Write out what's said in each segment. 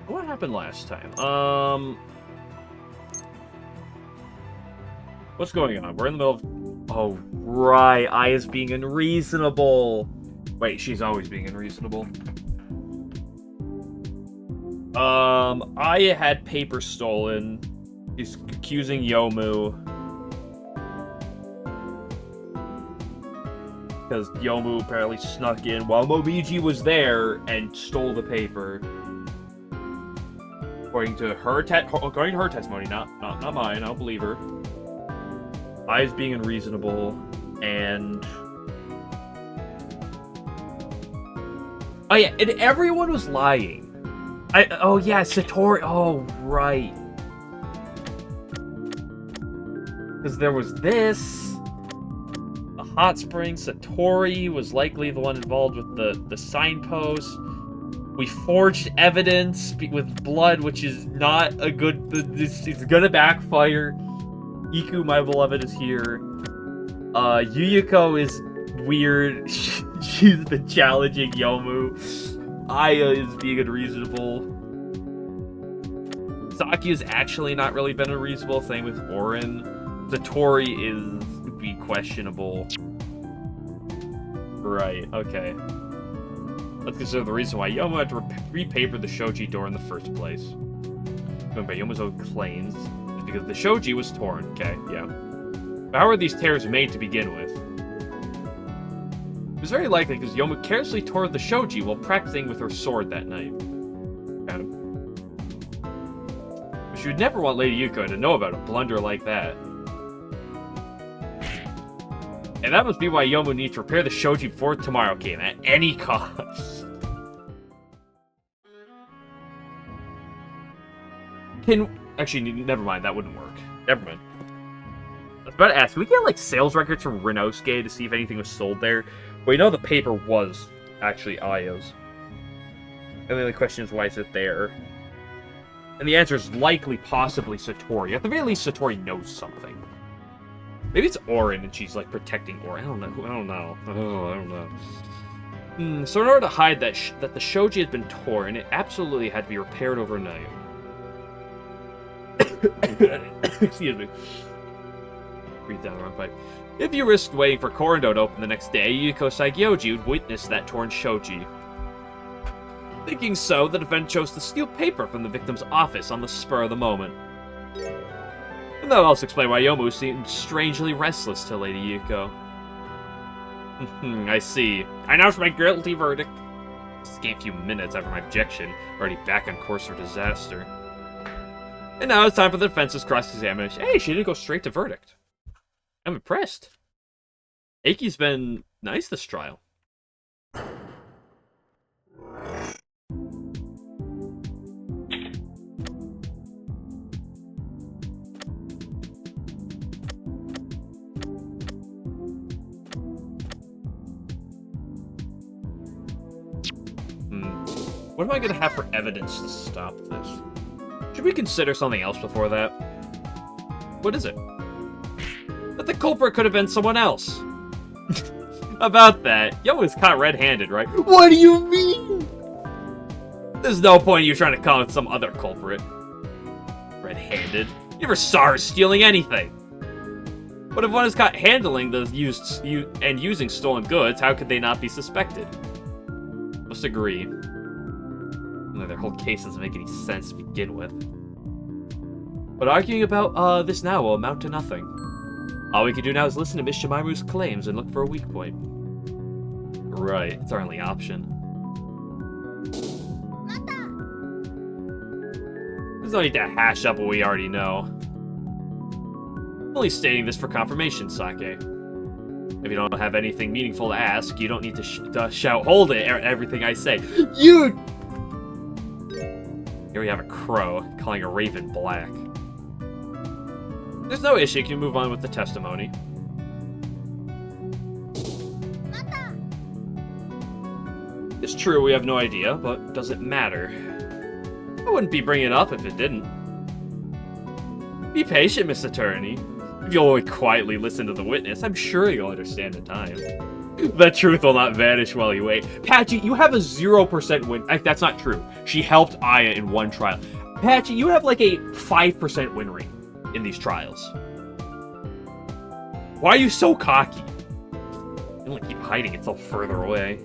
What happened last time? What's going on? We're in the middle of... Oh, right. I is being unreasonable. Wait, she's always being unreasonable. I had paper stolen. He's accusing Yomu. Because Yomu apparently snuck in while Momiji was there and stole the paper. According to her testimony, not mine. I don't believe her. I was being unreasonable, and oh yeah, and everyone was lying. Oh yeah, Satori. Oh right, because there was this. A hot spring. Satori was likely the one involved with the signpost. We forged evidence with blood, which is not a good... It's gonna backfire. Iku, my beloved, is here. Yuyuko is weird. She's been challenging Yomu. Aya is being unreasonable. Saki has actually not really been unreasonable. Same with Orin. Satori would be questionable. Right, okay. Let's consider the reason why Yomu had to repaper the shoji door in the first place. Going by Yomu's own claims, is because the shoji was torn. Okay, yeah. But how were these tears made to begin with? It was very likely because Yomu carelessly tore the shoji while practicing with her sword that night. Got him. But she would never want Lady Yuko to know about a blunder like that. And that must be why Yomu needs to repair the shoji before tomorrow came, at any cost. Actually, never mind, that wouldn't work. Never mind. I was about to ask, can we get, like, sales records from Renosuke to see if anything was sold there? Well, you know the paper was actually Aya's. And the only question is, why is it there? And the answer is likely, possibly, Satori. At the very least, Satori knows something. Maybe it's Orin and she's, like, protecting Orin. I don't know. Oh, I don't know. So in order to hide that the shoji had been torn, it absolutely had to be repaired overnight. Excuse me. Breathe down the wrong pipe. If you risked waiting for Korendo to open the next day, Yuko Saigyoji would witness that torn shoji. Thinking so, the defendant chose to steal paper from the victim's office on the spur of the moment. And that'll also explain why Yomu seemed strangely restless to Lady Yuko. I see. I announce my guilty verdict. Just gave a few minutes after my objection, already back on course for disaster. And now it's time for the defense's cross-examination. Hey, she didn't go straight to verdict. I'm impressed. Eiki's been nice this trial. What am I going to have for evidence to stop this? Should we consider something else before that? What is it? That the culprit could have been someone else. About that, Yo was caught red-handed, right? What do you mean? There's no point in you trying to call it some other culprit. Red-handed? You never saw her stealing anything. But if one is caught handling the using stolen goods, how could they not be suspected? Must agree. Their whole case doesn't make any sense to begin with. But arguing about this now will amount to nothing. All we can do now is listen to Miss Shimaru's claims and look for a weak point. Right, it's our only option. There's no need to hash up what we already know. I'm only stating this for confirmation, Sake. If you don't have anything meaningful to ask, you don't need to shout, "Hold it," everything I say. You! Here we have a crow calling a raven black. There's no issue, you can move on with the testimony. It's true, we have no idea, but does it matter? I wouldn't be bringing it up if it didn't. Be patient, Miss Attorney. If you'll only quietly listen to the witness, I'm sure you'll understand in time. The truth will not vanish while you wait. Patchy, you have a 0% win. That's not true. She helped Aya in one trial. Patchy, you have like a 5% win rate in these trials. Why are you so cocky? You only keep hiding it so further away.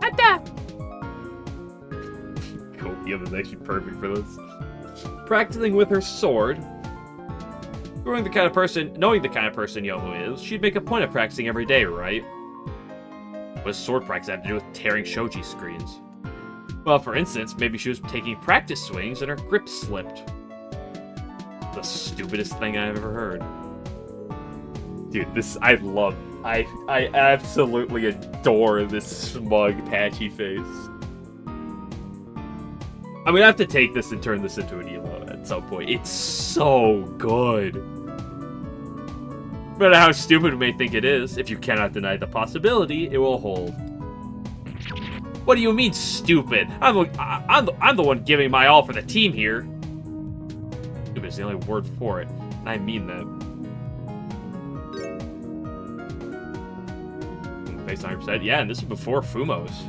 Ata! Kopium is actually perfect for this. Practicing with her sword. Knowing the kind of person Yomu is, she'd make a point of practicing every day, right? What does sword practice have to do with tearing shoji screens? Well, for instance, maybe she was taking practice swings and her grip slipped. The stupidest thing I've ever heard. Dude, I absolutely adore this smug, patchy face. I'm gonna have to take this and turn this into an emo at some point. It's so good. No matter how stupid we may think it is, if you cannot deny the possibility, it will hold. What do you mean, stupid? I'm the one giving my all for the team here. Stupid is the only word for it, and I mean that. Based on 100%, yeah, and this is before Fumo's.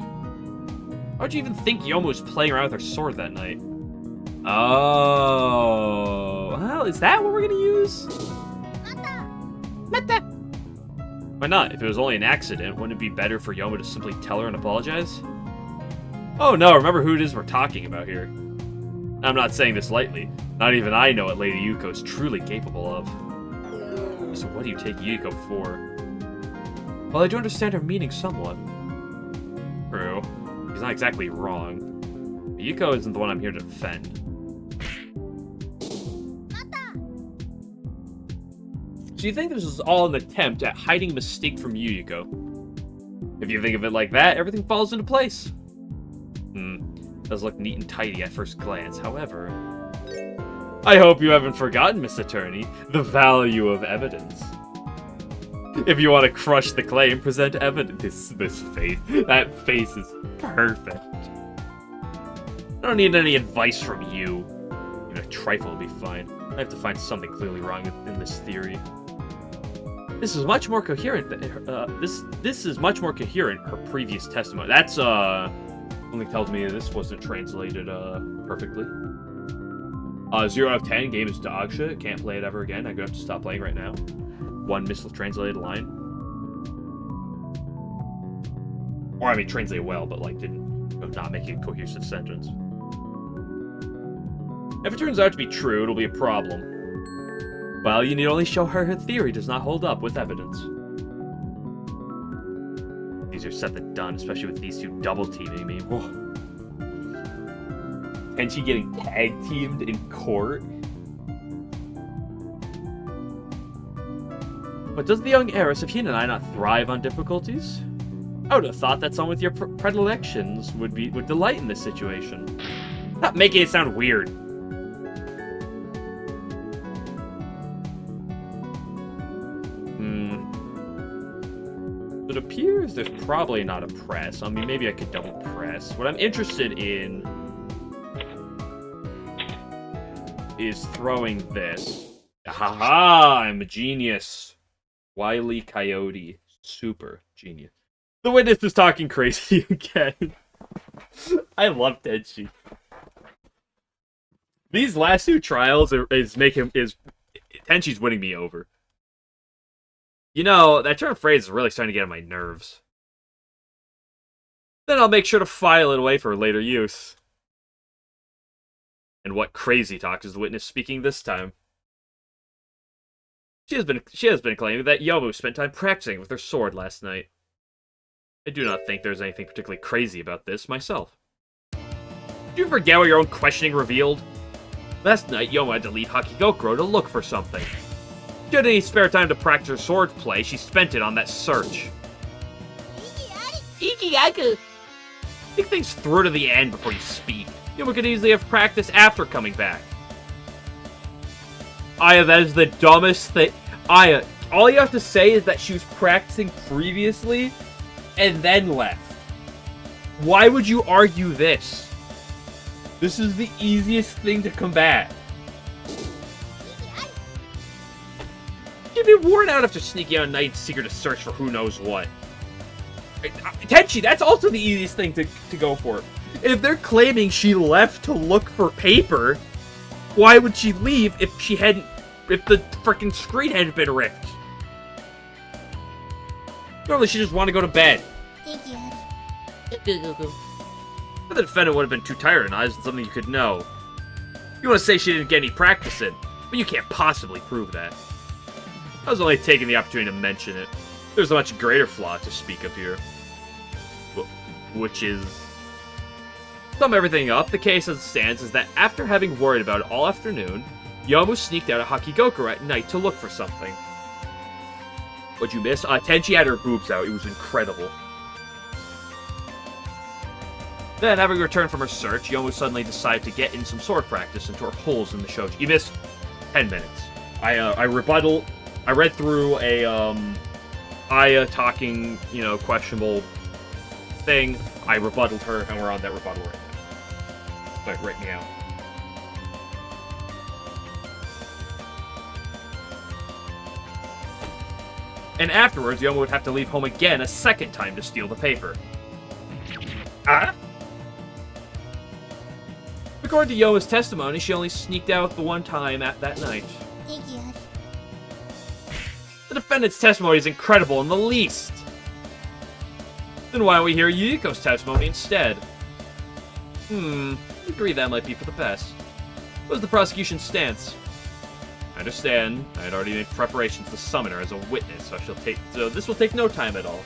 How'd you even think Yomu was playing around with her sword that night? Oh, well, is that what we're gonna use? Mata. Why not? If it was only an accident, wouldn't it be better for Yomu to simply tell her and apologize? Oh no, remember who it is we're talking about here. I'm not saying this lightly. Not even I know what Lady Yuko is truly capable of. So what do you take Yuko for? Well, I do understand her meaning somewhat. True. He's not exactly wrong. But Yuko isn't the one I'm here to defend. So you think this is all an attempt at hiding a mistake from you, Yuko? If you think of it like that, everything falls into place. Does look neat and tidy at first glance, however... I hope you haven't forgotten, Miss Attorney, the value of evidence. If you want to crush the claim, present evidence. This face. That face is perfect. I don't need any advice from you. Even a trifle will be fine. I have to find something clearly wrong in this theory. This is much more coherent than this is much more coherent her previous testimony. That's something tells me this wasn't translated perfectly. 0 out of 10, game is dog shit. Can't play it ever again. I'm gonna have to stop playing right now. One mistranslated line. Or I mean translate well, but like not making a cohesive sentence. If it turns out to be true, it'll be a problem. Well, you need only show her theory does not hold up with evidence. Easier said than done, especially with these two double-teaming me. Whoa. Tenshi getting tag-teamed in court? But does the young heiress of Shin and I not thrive on difficulties? I would have thought that someone with your predilections would delight in this situation. Stop making it sound weird. It appears there's probably not a press. I mean, maybe I could double press. What I'm interested in is throwing this. Haha, I'm a genius. Wily Coyote. Super genius. The witness is talking crazy again. I love Tenshi. These last two trials Tenshi's winning me over. You know, that turn of phrase is really starting to get on my nerves. Then I'll make sure to file it away for later use. And what crazy talk is the witness speaking this time? She has been claiming that Yomu spent time practicing with her sword last night. I do not think there's anything particularly crazy about this myself. Did you forget what your own questioning revealed? Last night, Yomu had to leave Hakigokuro to look for something. She had any spare time to practice her sword play, she spent it on that search. Ikigaku! Think things through to the end before you speak. Yomu could easily have practiced after coming back. Aya, that is the dumbest thing. Aya, all you have to say is that she was practicing previously and then left. Why would you argue this? This is the easiest thing to combat. She'd be been worn out after sneaking out at night seeker to search for who knows what. Tenshi, that's also the easiest thing to go for. If they're claiming she left to look for paper, why would she leave if the frickin' screen hadn't been ripped? Normally she just wanted to go to bed. Thank you. But the defendant would have been too tired and isn't something you could know. You want to say she didn't get any practice in, but you can't possibly prove that. I was only taking the opportunity to mention it. There's a much greater flaw to speak of here. Which is... sum everything up, the case as it stands is that after having worried about it all afternoon, Yomu sneaked out of Hakigokuro at night to look for something. What'd you miss? Tenshi had her boobs out. It was incredible. Then, having returned from her search, Yomu suddenly decided to get in some sword practice and tore holes in the shoji. You missed 10 minutes. I read through a, Aya talking, questionable thing. I rebutted her, and we're on that rebuttal right now. But right now. And afterwards, Yomu would have to leave home again a second time to steal the paper. Ah? According to Yoma's testimony, she only sneaked out the one time at that night. Thank you. The defendant's testimony is incredible in the least. Then why don't we hear Yuriko's testimony instead? I agree that might be for the best. What is the prosecution's stance? I understand. I had already made preparations to summon her as a witness, so this will take no time at all.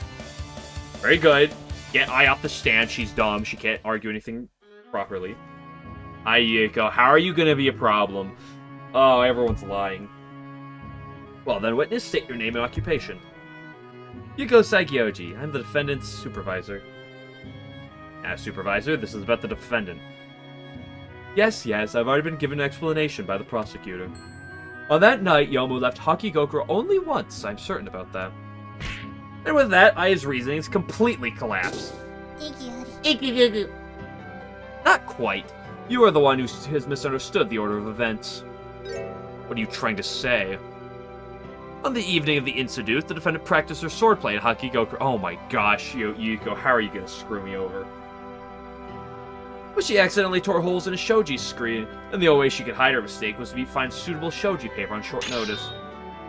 Very good. Get Ai off the stand. She's dumb. She can't argue anything properly. Hi, Yuriko. How are you gonna be a problem? Oh, everyone's lying. Well, then, witness, state your name and occupation. Yuko Saikyoji. I'm the defendant's supervisor. As supervisor, this is about the defendant. Yes, I've already been given an explanation by the prosecutor. On that night, Yomu left Hakigokuro only once, I'm certain about that. And with that, Aya's reasonings completely collapsed. Thank you. Not quite. You are the one who has misunderstood the order of events. What are you trying to say? On the evening of the incident, the defendant practiced her swordplay at Hakigokuro. Oh my gosh, Yuko, how are you gonna screw me over? But she accidentally tore holes in a shoji screen, and the only way she could hide her mistake was to find suitable shoji paper on short notice.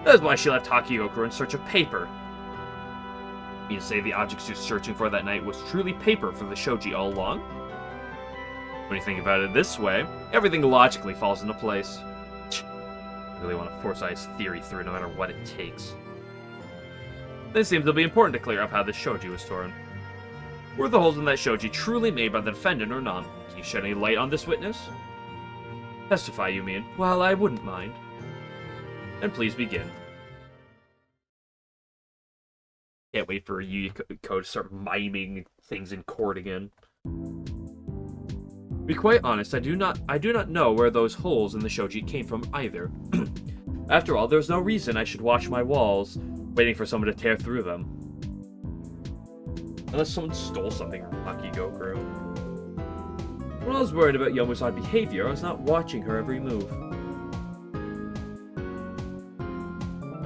That is why she left Hakigokuro in search of paper. You mean to say the object she was searching for that night was truly paper for the shoji all along? When you think about it this way, everything logically falls into place. I really want to force Ai's theory through no matter what it takes. Then it seems it'll be important to clear up how this shoji was torn. Were the holes in that shoji truly made by the defendant or not? Can you shed any light on this witness? Testify, you mean? Well, I wouldn't mind. Then please begin. Can't wait for Yuriko to start miming things in court again. To be quite honest, I do not know where those holes in the shoji came from either. After all, there's no reason I should watch my walls, waiting for someone to tear through them. Unless someone stole something from Hakigokuro. When I was worried about Yomu's odd behavior, I was not watching her every move.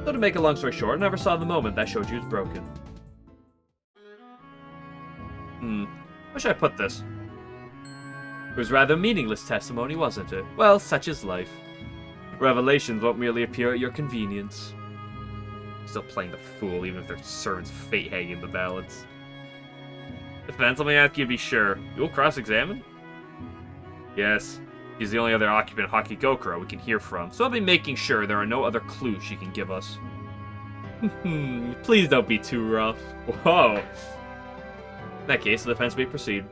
So to make a long story short, I never saw the moment that shoji was broken. Where should I put this? It was rather meaningless testimony, wasn't it? Well, such is life. Revelations won't merely appear at your convenience. Still playing the fool, even if their servant's fate hanging in the balance. Defense, let me ask you to be sure. You'll cross-examine? Yes. He's the only other occupant of Hakigokuro we can hear from, so I'll be making sure there are no other clues she can give us. Please don't be too rough. Whoa. In that case, the defense may proceed.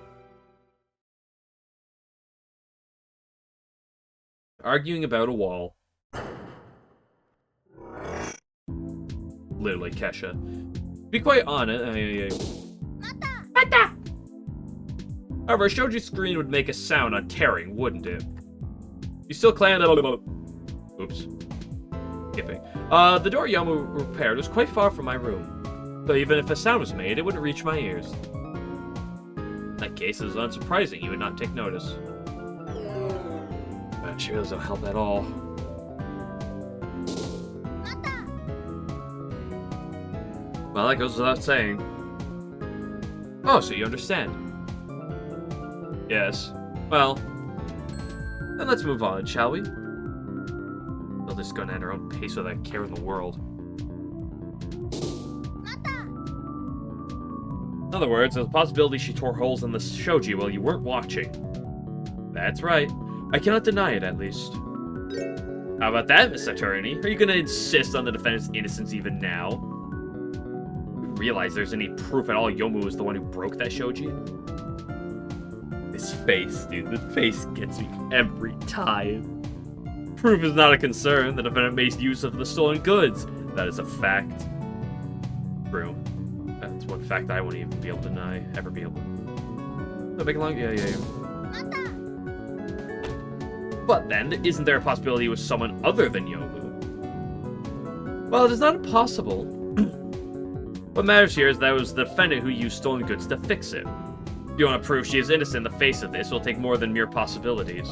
Arguing about a wall. Literally, Kesha. To be quite honest, however, a shoji screen would make a sound on tearing, wouldn't it? You still claim that... Oops. Skipping. The door Yomu repaired was quite far from my room. So even if a sound was made, it wouldn't reach my ears. In that case, it is unsurprising you would not take notice. She really doesn't help at all. Well, that goes without saying. Oh, so you understand. Yes. Well, then let's move on, shall we? We'll just go at our own pace without care in the world. In other words, there's a possibility she tore holes in the shoji while you weren't watching. That's right. I cannot deny it, at least. How about that, Miss Satori? Are you gonna insist on the defendant's innocence even now? You realize there's any proof at all Yomu was the one who broke that shoji? This face, dude. The face gets me every time. Proof is not a concern. The defendant made use of the stolen goods. That is a fact. True. That's one fact I won't even be able to deny. Ever be able to. No, make it long? Yeah. But then, isn't there a possibility it was someone other than Yomu? Well, it is not impossible. What matters here is that it was the defendant who used stolen goods to fix it. If you want to prove she is innocent in the face of this, it will take more than mere possibilities.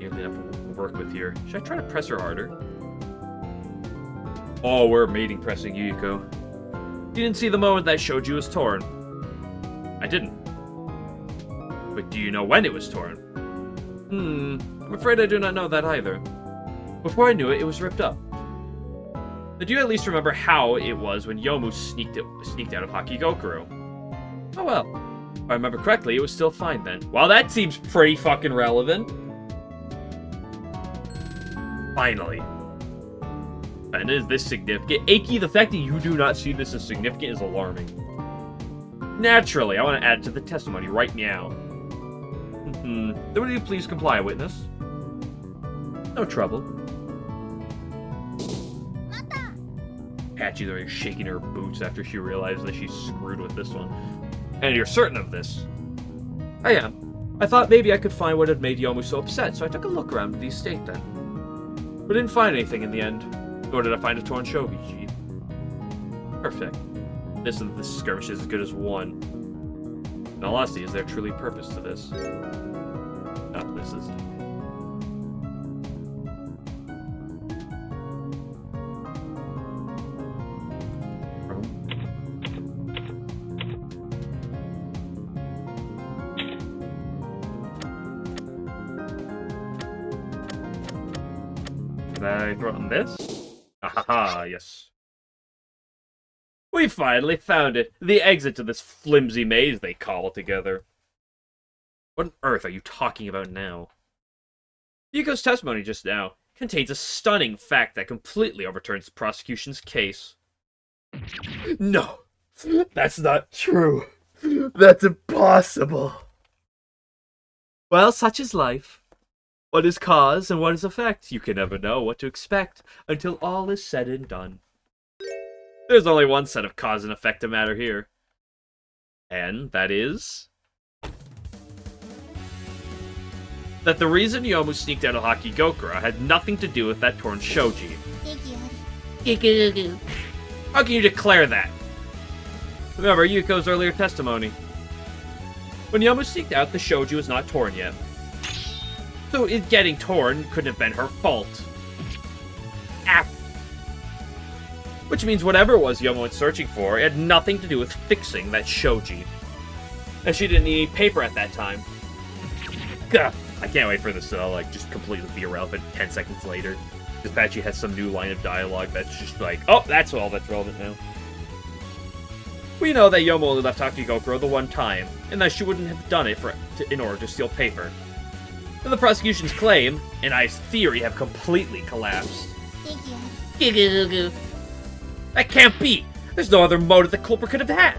You have to work with here. Should I try to press her harder? Oh, we're mating pressing Yuyuko. You didn't see the moment that shoji was torn. I didn't. But do you know when it was torn? I'm afraid I do not know that either. Before I knew it, it was ripped up. But do you at least remember how it was when Yomu sneaked out of Hakigokuro? Oh well. If I remember correctly, it was still fine then. Well, that seems pretty fucking relevant. Finally. And is this significant? Aki, the fact that you do not see this as significant is alarming. Naturally, I want to add it to the testimony right now. Then will you please comply, witness? No trouble. Hachi's already shaking her boots after she realized that she's screwed with this one. And you're certain of this? I am. I thought maybe I could find what had made Yomu so upset, so I took a look around the estate then. But didn't find anything in the end. Nor did I find a torn shogi. Perfect. This skirmish is as good as one. In all honesty, is there truly purpose to this? No, this is... Can I throw it on this? Ahaha, yes. We finally found it. The exit to this flimsy maze they cobbled together. What on earth are you talking about now? Yuko's testimony just now contains a stunning fact that completely overturns the prosecution's case. No, that's not true. That's impossible. Well, such is life. What is cause and what is effect? You can never know what to expect until all is said and done. There's only one set of cause and effect to matter here. And that is... that the reason Yomu sneaked out of Hakigokura had nothing to do with that torn shoji. How can you declare that? Remember Yuko's earlier testimony. When Yomu sneaked out, the shoji was not torn yet. So it getting torn couldn't have been her fault. Which means whatever it was Yomu was searching for, it had nothing to do with fixing that shoji. And she didn't need any paper at that time. Gah, I can't wait for this to like just completely be irrelevant 10 seconds later. Because Pachi has some new line of dialogue that's just like, oh, that's all that's relevant now. We know that Yomu only left Hakigokuro the one time, and that she wouldn't have done it in order to steal paper. But the prosecution's claim and I's theory have completely collapsed. That can't be! There's no other motive the culprit could have had!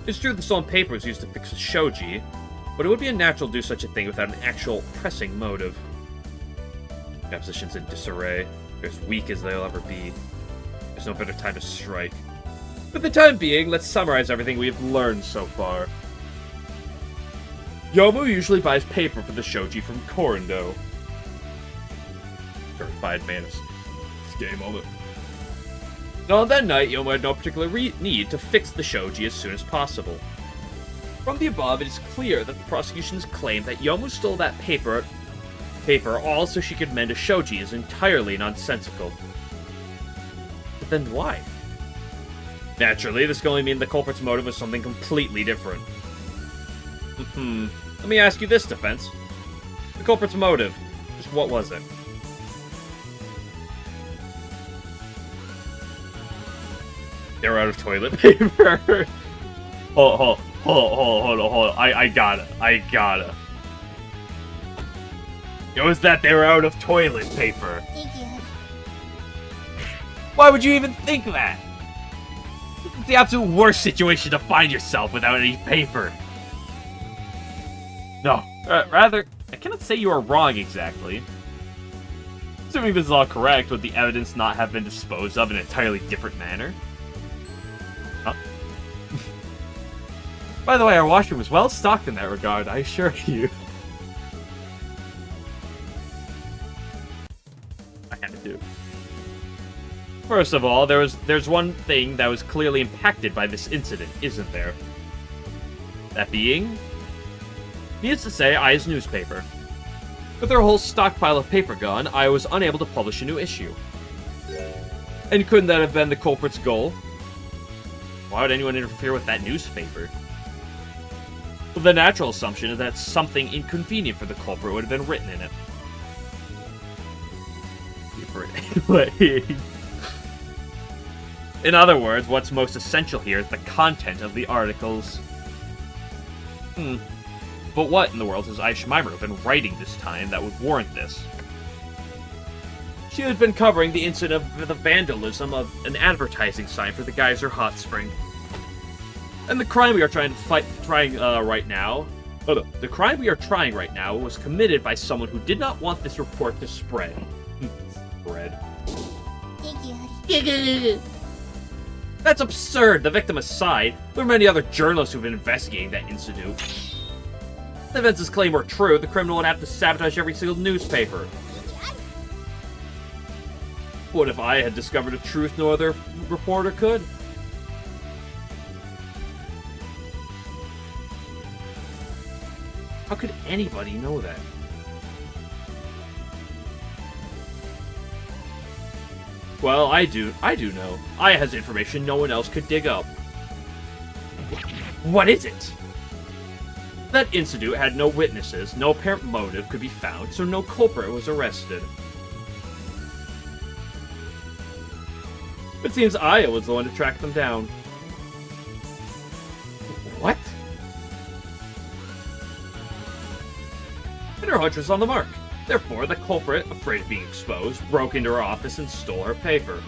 It's true the stolen paper was used to fix the shoji, but it would be unnatural to do such a thing without an actual pressing motive. The opposition's in disarray. They're as weak as they'll ever be. There's no better time to strike. For the time being, let's summarize everything we have learned so far. Yomu usually buys paper for the shoji from Korendo. Terrified man of game moment. And on that night, Yomu had no particular need to fix the shoji as soon as possible. From the above, it is clear that the prosecution's claim that Yomu stole that paper all so she could mend a shoji is entirely nonsensical. then why? Naturally, this can only mean the culprit's motive was something completely different. Let me ask you this, Defense. The culprit's motive, just what was it? They were out of toilet paper. Hold on. I gotta. It was that they were out of toilet paper. Why would you even think that? It's the absolute worst situation to find yourself without any paper. No, rather, I cannot say you are wrong exactly. Assuming this is all correct, would the evidence not have been disposed of in an entirely different manner? Huh? By the way, our washroom is well stocked in that regard, I assure you. I had to. First of all, there's one thing that was clearly impacted by this incident, isn't there? That being? Needless to say, Ai's newspaper. With our whole stockpile of paper gone, I was unable to publish a new issue. And couldn't that have been the culprit's goal? Why would anyone interfere with that newspaper? Well, the natural assumption is that something inconvenient for the culprit would have been written in it. In other words, what's most essential here is the content of the articles. But what in the world has Ai Shimaru been writing this time that would warrant this? She had been covering the incident of the vandalism of an advertising sign for the geyser hot spring. And the crime we are trying right now was committed by someone who did not want this report to spread. That's absurd! The victim aside, there are many other journalists who've been investigating that incident. If Vince's claim were true, the criminal would have to sabotage every single newspaper. What if I had discovered a truth no other reporter could? How could anybody know that? Well, I do know. Ai has information no one else could dig up. What is it? That incident had no witnesses, no apparent motive could be found, so no culprit was arrested. It seems Aya was the one to track them down. What? And her hunch was on the mark. Therefore, the culprit, afraid of being exposed, broke into her office and stole her paper.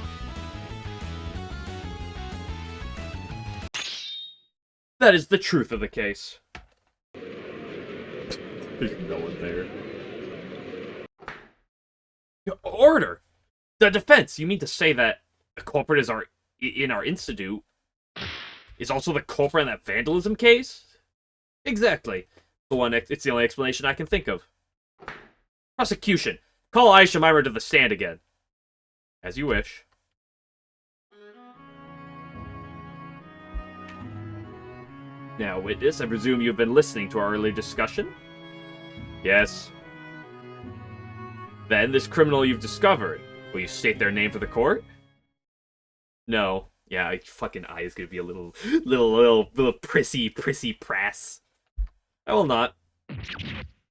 That is the truth of the case. There's no one there. Order! The defense! You mean to say that the culprit is in our institute is also the culprit in that vandalism case? Exactly. It's the only explanation I can think of. Prosecution. Call Ai Shimaru to the stand again. As you wish. Now, witness, I presume you've been listening to our earlier discussion? Yes. Then, this criminal you've discovered, will you state their name for the court? No. Yeah, fucking Ai is gonna be a little prissy prass. I will not.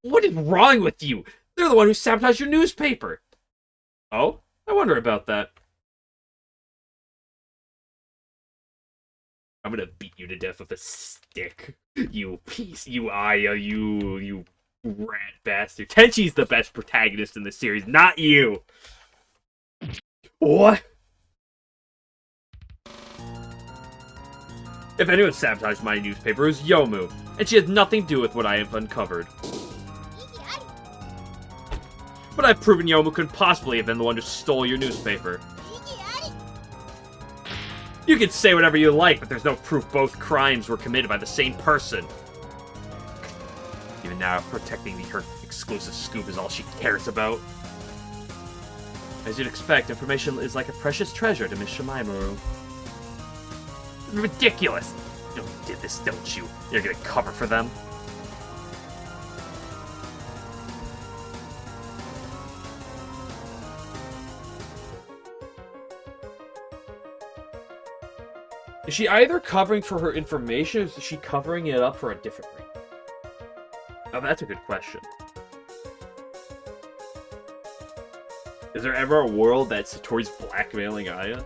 What is wrong with you? They're the one who sabotaged your newspaper. Oh? I wonder about that. I'm gonna beat you to death with a stick. You Aya, you rat bastard. Tenshi's the best protagonist in the series, not you! What? If anyone sabotaged my newspaper, it was Yomu, and she had nothing to do with what I have uncovered. But I've proven Yomu couldn't possibly have been the one who stole your newspaper. You can say whatever you like, but there's no proof both crimes were committed by the same person. Even now, protecting her exclusive scoop is all she cares about. As you'd expect, information is like a precious treasure to Miss Shimaru. Ridiculous! You did this, don't you? You're gonna cover for them? Is she either covering for her information, or is she covering it up for a different reason? Oh, that's a good question. Is there ever a world that Satori's blackmailing Aya?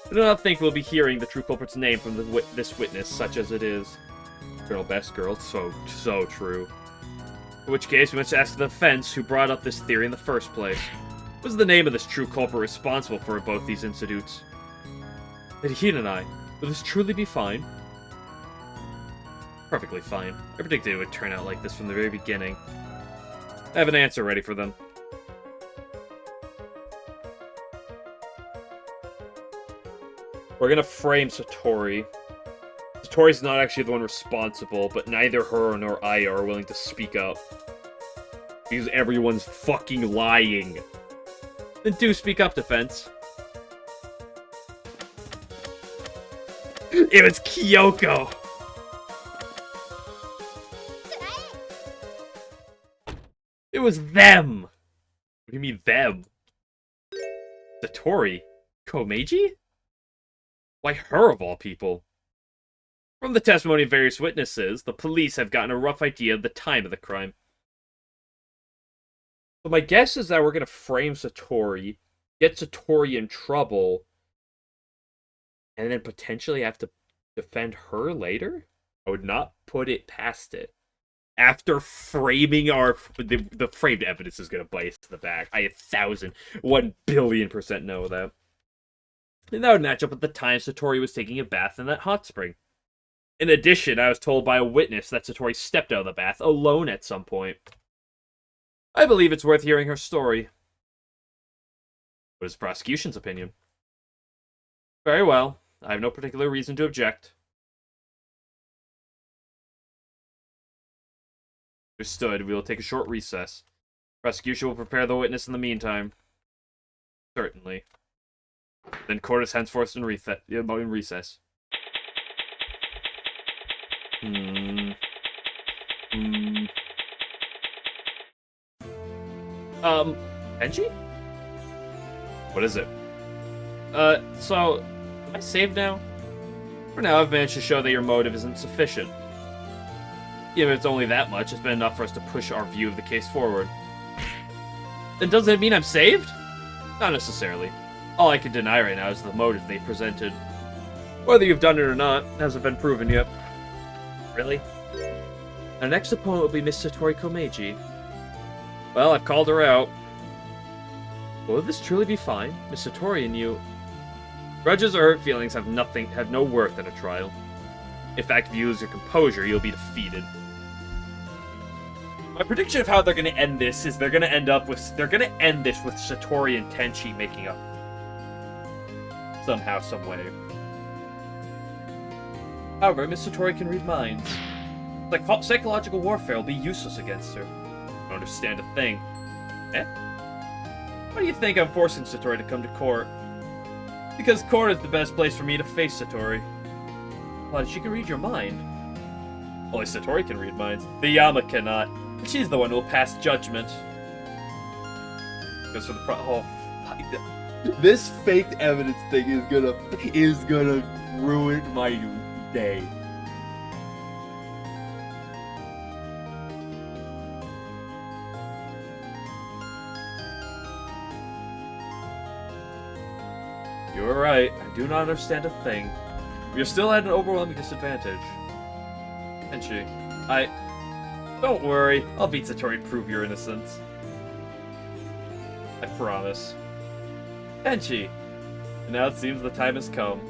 I do not think we'll be hearing the true culprit's name from this witness, such as it is. Girl, best girl, so true. In which case, we must ask the defense who brought up this theory in the first place. What is the name of this true culprit responsible for both these incidents? Hina and I, will this truly be fine? Perfectly fine. I predicted it would turn out like this from the very beginning. I have an answer ready for them. We're gonna frame Satori. Satori's not actually the one responsible, but neither her nor Aya are willing to speak up. Because everyone's fucking lying. Then do speak up, defense. It was Kyoko! It was them! What do you mean, them? Satori? Komeiji? Why her, of all people? From the testimony of various witnesses, the police have gotten a rough idea of the time of the crime. So my guess is that we're going to frame Satori, get Satori in trouble, and then potentially have to defend her later? I would not put it past it. After framing the framed evidence is going to bite us in the back. I 1,000,000,000,000% know that. And that would match up with the time Satori was taking a bath in that hot spring. In addition, I was told by a witness that Satori stepped out of the bath alone at some point. I believe it's worth hearing her story. What is the prosecution's opinion? Very well. I have no particular reason to object. Understood. We will take a short recess. Prosecution will prepare the witness in the meantime. Certainly. Then court is henceforth in recess. Tenshi? What is it? So, am I saved now? For now, I've managed to show that your motive isn't sufficient. Even if it's only that much, it's been enough for us to push our view of the case forward. Then doesn't it mean I'm saved? Not necessarily. All I can deny right now is the motive they presented. Whether you've done it or not hasn't been proven yet. Really? Our next opponent will be Miss Satori Komeiji. Well, I've called her out. Will this truly be fine? Miss Satori and you... Grudges or hurt feelings have no worth in a trial. In fact, if you lose your composure, you'll be defeated. My prediction of how they're going to end this is they're going to end this with Satori and Tenshi making up. Somehow, some way. However, Miss Satori can read minds. Psychological warfare will be useless against her. I don't understand a thing. Eh? Why do you think I'm forcing Satori to come to court? Because court is the best place for me to face Satori. Why, she can read your mind. Only Satori can read minds. The Yama cannot. She's the one who will pass judgment. Goes for the this faked evidence thing is gonna ruin my day. You were right. I do not understand a thing. We are still at an overwhelming disadvantage. Tenshi, don't worry. I'll beat Satori and prove your innocence. I promise. Tenshi! And now it seems the time has come.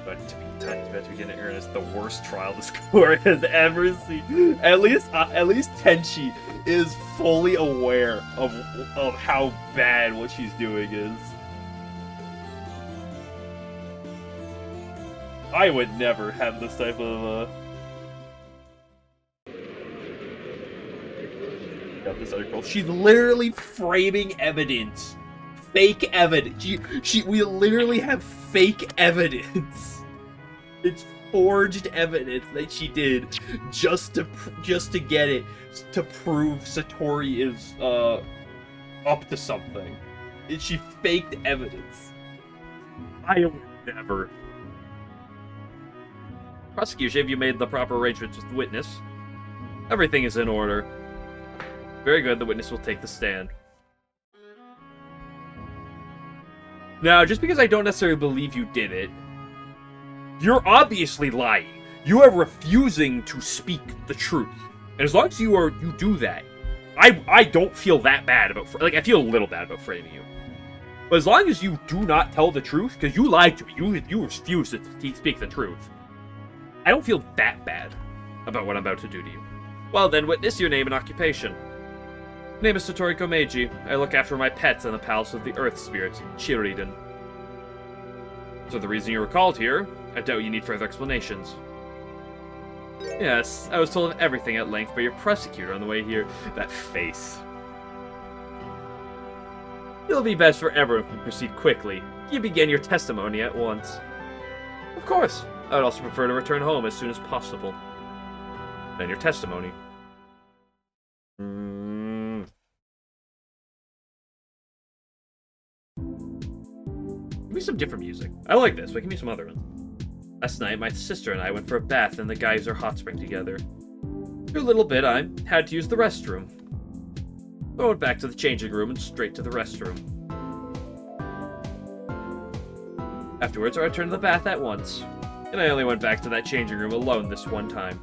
But time to begin in earnest. The worst trial this court has ever seen. At least Tenshi is fully aware of how bad what she's doing is. I would never have this type of got this other girl. She's literally framing evidence. Fake evidence. We literally have fake evidence. It's forged evidence that she did just to get it to prove Satori is up to something. She faked evidence. I would never. Prosecution, have you made the proper arrangements with the witness? Everything is in order. Very good, the witness will take the stand. Now, just because I don't necessarily believe you did it, you're obviously lying. You are refusing to speak the truth. And as long as you do that, I don't feel that bad about... Like, I feel a little bad about framing you. But as long as you do not tell the truth, because you lied to me, you refuse to speak the truth, I don't feel that bad about what I'm about to do to you. Well then, witness, your name and occupation. My name is Satori Komeiji. I look after my pets in the Palace of the Earth Spirits in Chiriden. So the reason you were called here, I doubt you need further explanations. Yes, I was told everything at length by your prosecutor on the way here. That face. It'll be best for everyone if we proceed quickly. You begin your testimony at once. Of course. I would also prefer to return home as soon as possible. Then your testimony. Give me some different music. I like this, but give me some other one. Last night, my sister and I went for a bath in the geyser hot spring together. For a little bit, I had to use the restroom. I went back to the changing room and straight to the restroom. Afterwards, I returned to the bath at once, and I only went back to that changing room alone this one time.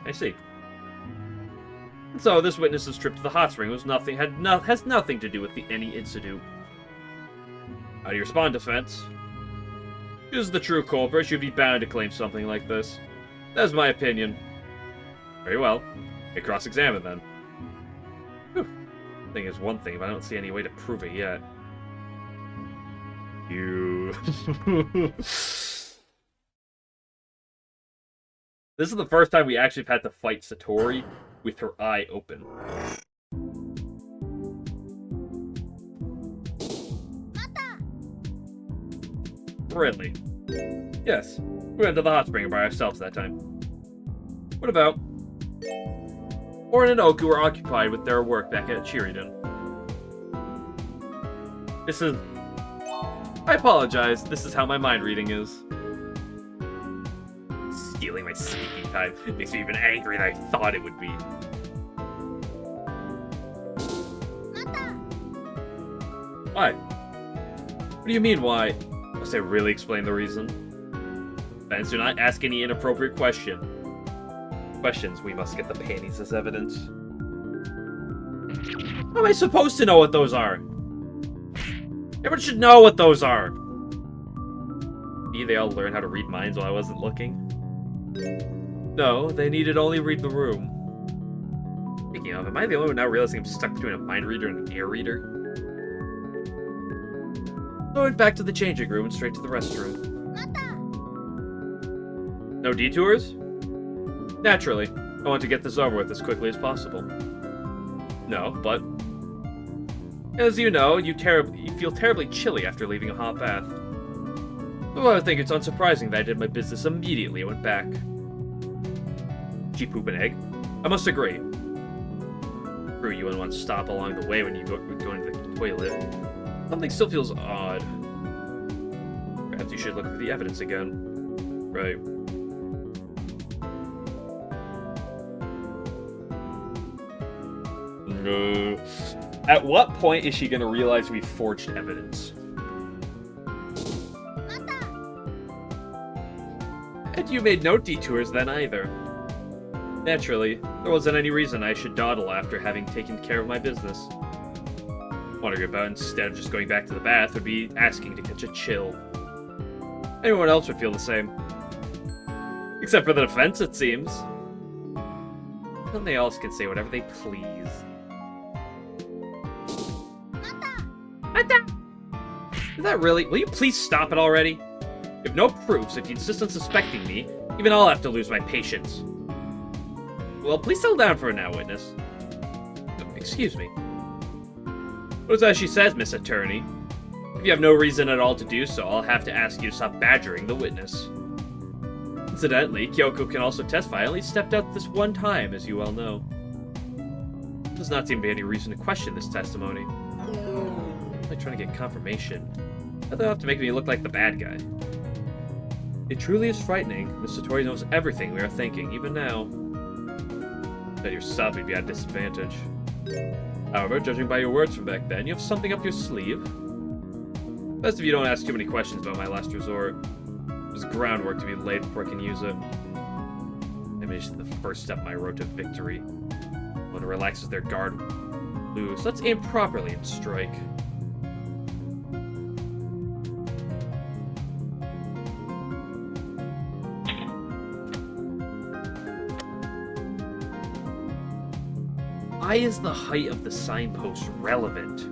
I see. And so, this witness's trip to the hot spring has nothing to do with any incident. How do you respond, defense? If she is the true culprit, she'd be bound to claim something like this. That's my opinion. Very well. I cross-examine then. Whew. Thing is one thing, but I don't see any way to prove it yet. You. This is the first time we actually have had to fight Satori with her eye open. Really? Yes. We went to the hot spring by ourselves that time. What about? Orin and Oku were occupied with their work back at Chiriden. This is... I apologize, this is how my mind reading is. Stealing my speaking time makes me even angrier than I thought it would be. Why? What do you mean, why? Must I really explain the reason? Fans, do not ask any inappropriate questions. We must get the panties as evidence. How am I supposed to know what those are? Everyone should know what those are! Maybe they all learned how to read minds while I wasn't looking. No, they needed only read the room. Speaking of, am I the only one now realizing I'm stuck between a mind reader and an air reader? So I went back to the changing room and straight to the restroom. No detours? Naturally. I want to get this over with as quickly as possible. No, but... As you know, you feel terribly chilly after leaving a hot bath. Well, I think it's unsurprising that I did my business immediately and went back. Did you poop an egg? I must agree. True, you wouldn't want to stop along the way when you go into the toilet. Something still feels odd. Perhaps you should look through the evidence again. Right. At what point is she going to realize we forged evidence? And you made no detours then either. Naturally, there wasn't any reason I should dawdle after having taken care of my business. Wondering about instead of just going back to the bath would be asking to catch a chill. Anyone else would feel the same. Except for the defense, it seems. Somebody else can say whatever they please. Is that really? Will you please stop it already? You have no proofs. If you insist on suspecting me, even I'll have to lose my patience. Well, please settle down for now, witness. Excuse me. What is that she says, Miss Attorney? If you have no reason at all to do so, I'll have to ask you to stop badgering the witness. Incidentally, Kyoko can also testify. I only stepped out this one time, as you well know. There does not seem to be any reason to question this testimony. I'm trying to get confirmation. They'll have to make me look like the bad guy. It truly is frightening. Miss Satori knows everything we are thinking, even now. That yourself would be at a disadvantage. However, judging by your words from back then, you have something up your sleeve. Best if you don't ask too many questions about my last resort. There's groundwork to be laid before I can use it. Maybe it's the first step on my road to victory. One relaxes their guard loose. Let's aim properly and strike. Why is the height of the signpost relevant?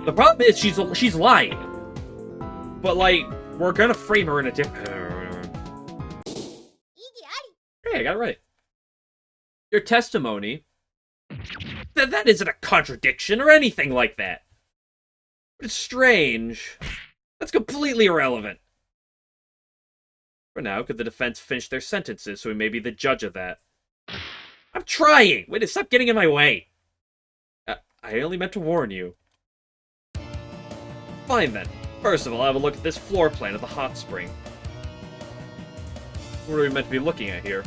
The problem is she's lying. But like, we're gonna frame her in a different. Hey, I got it right. Your testimony. That isn't a contradiction or anything like that. It's strange. That's completely irrelevant. For now, could the defense finish their sentences so we may be the judge of that? I'm trying! Wait, stop getting in my way! I only meant to warn you. Fine then. First of all, have a look at this floor plan of the hot spring. What are we meant to be looking at here?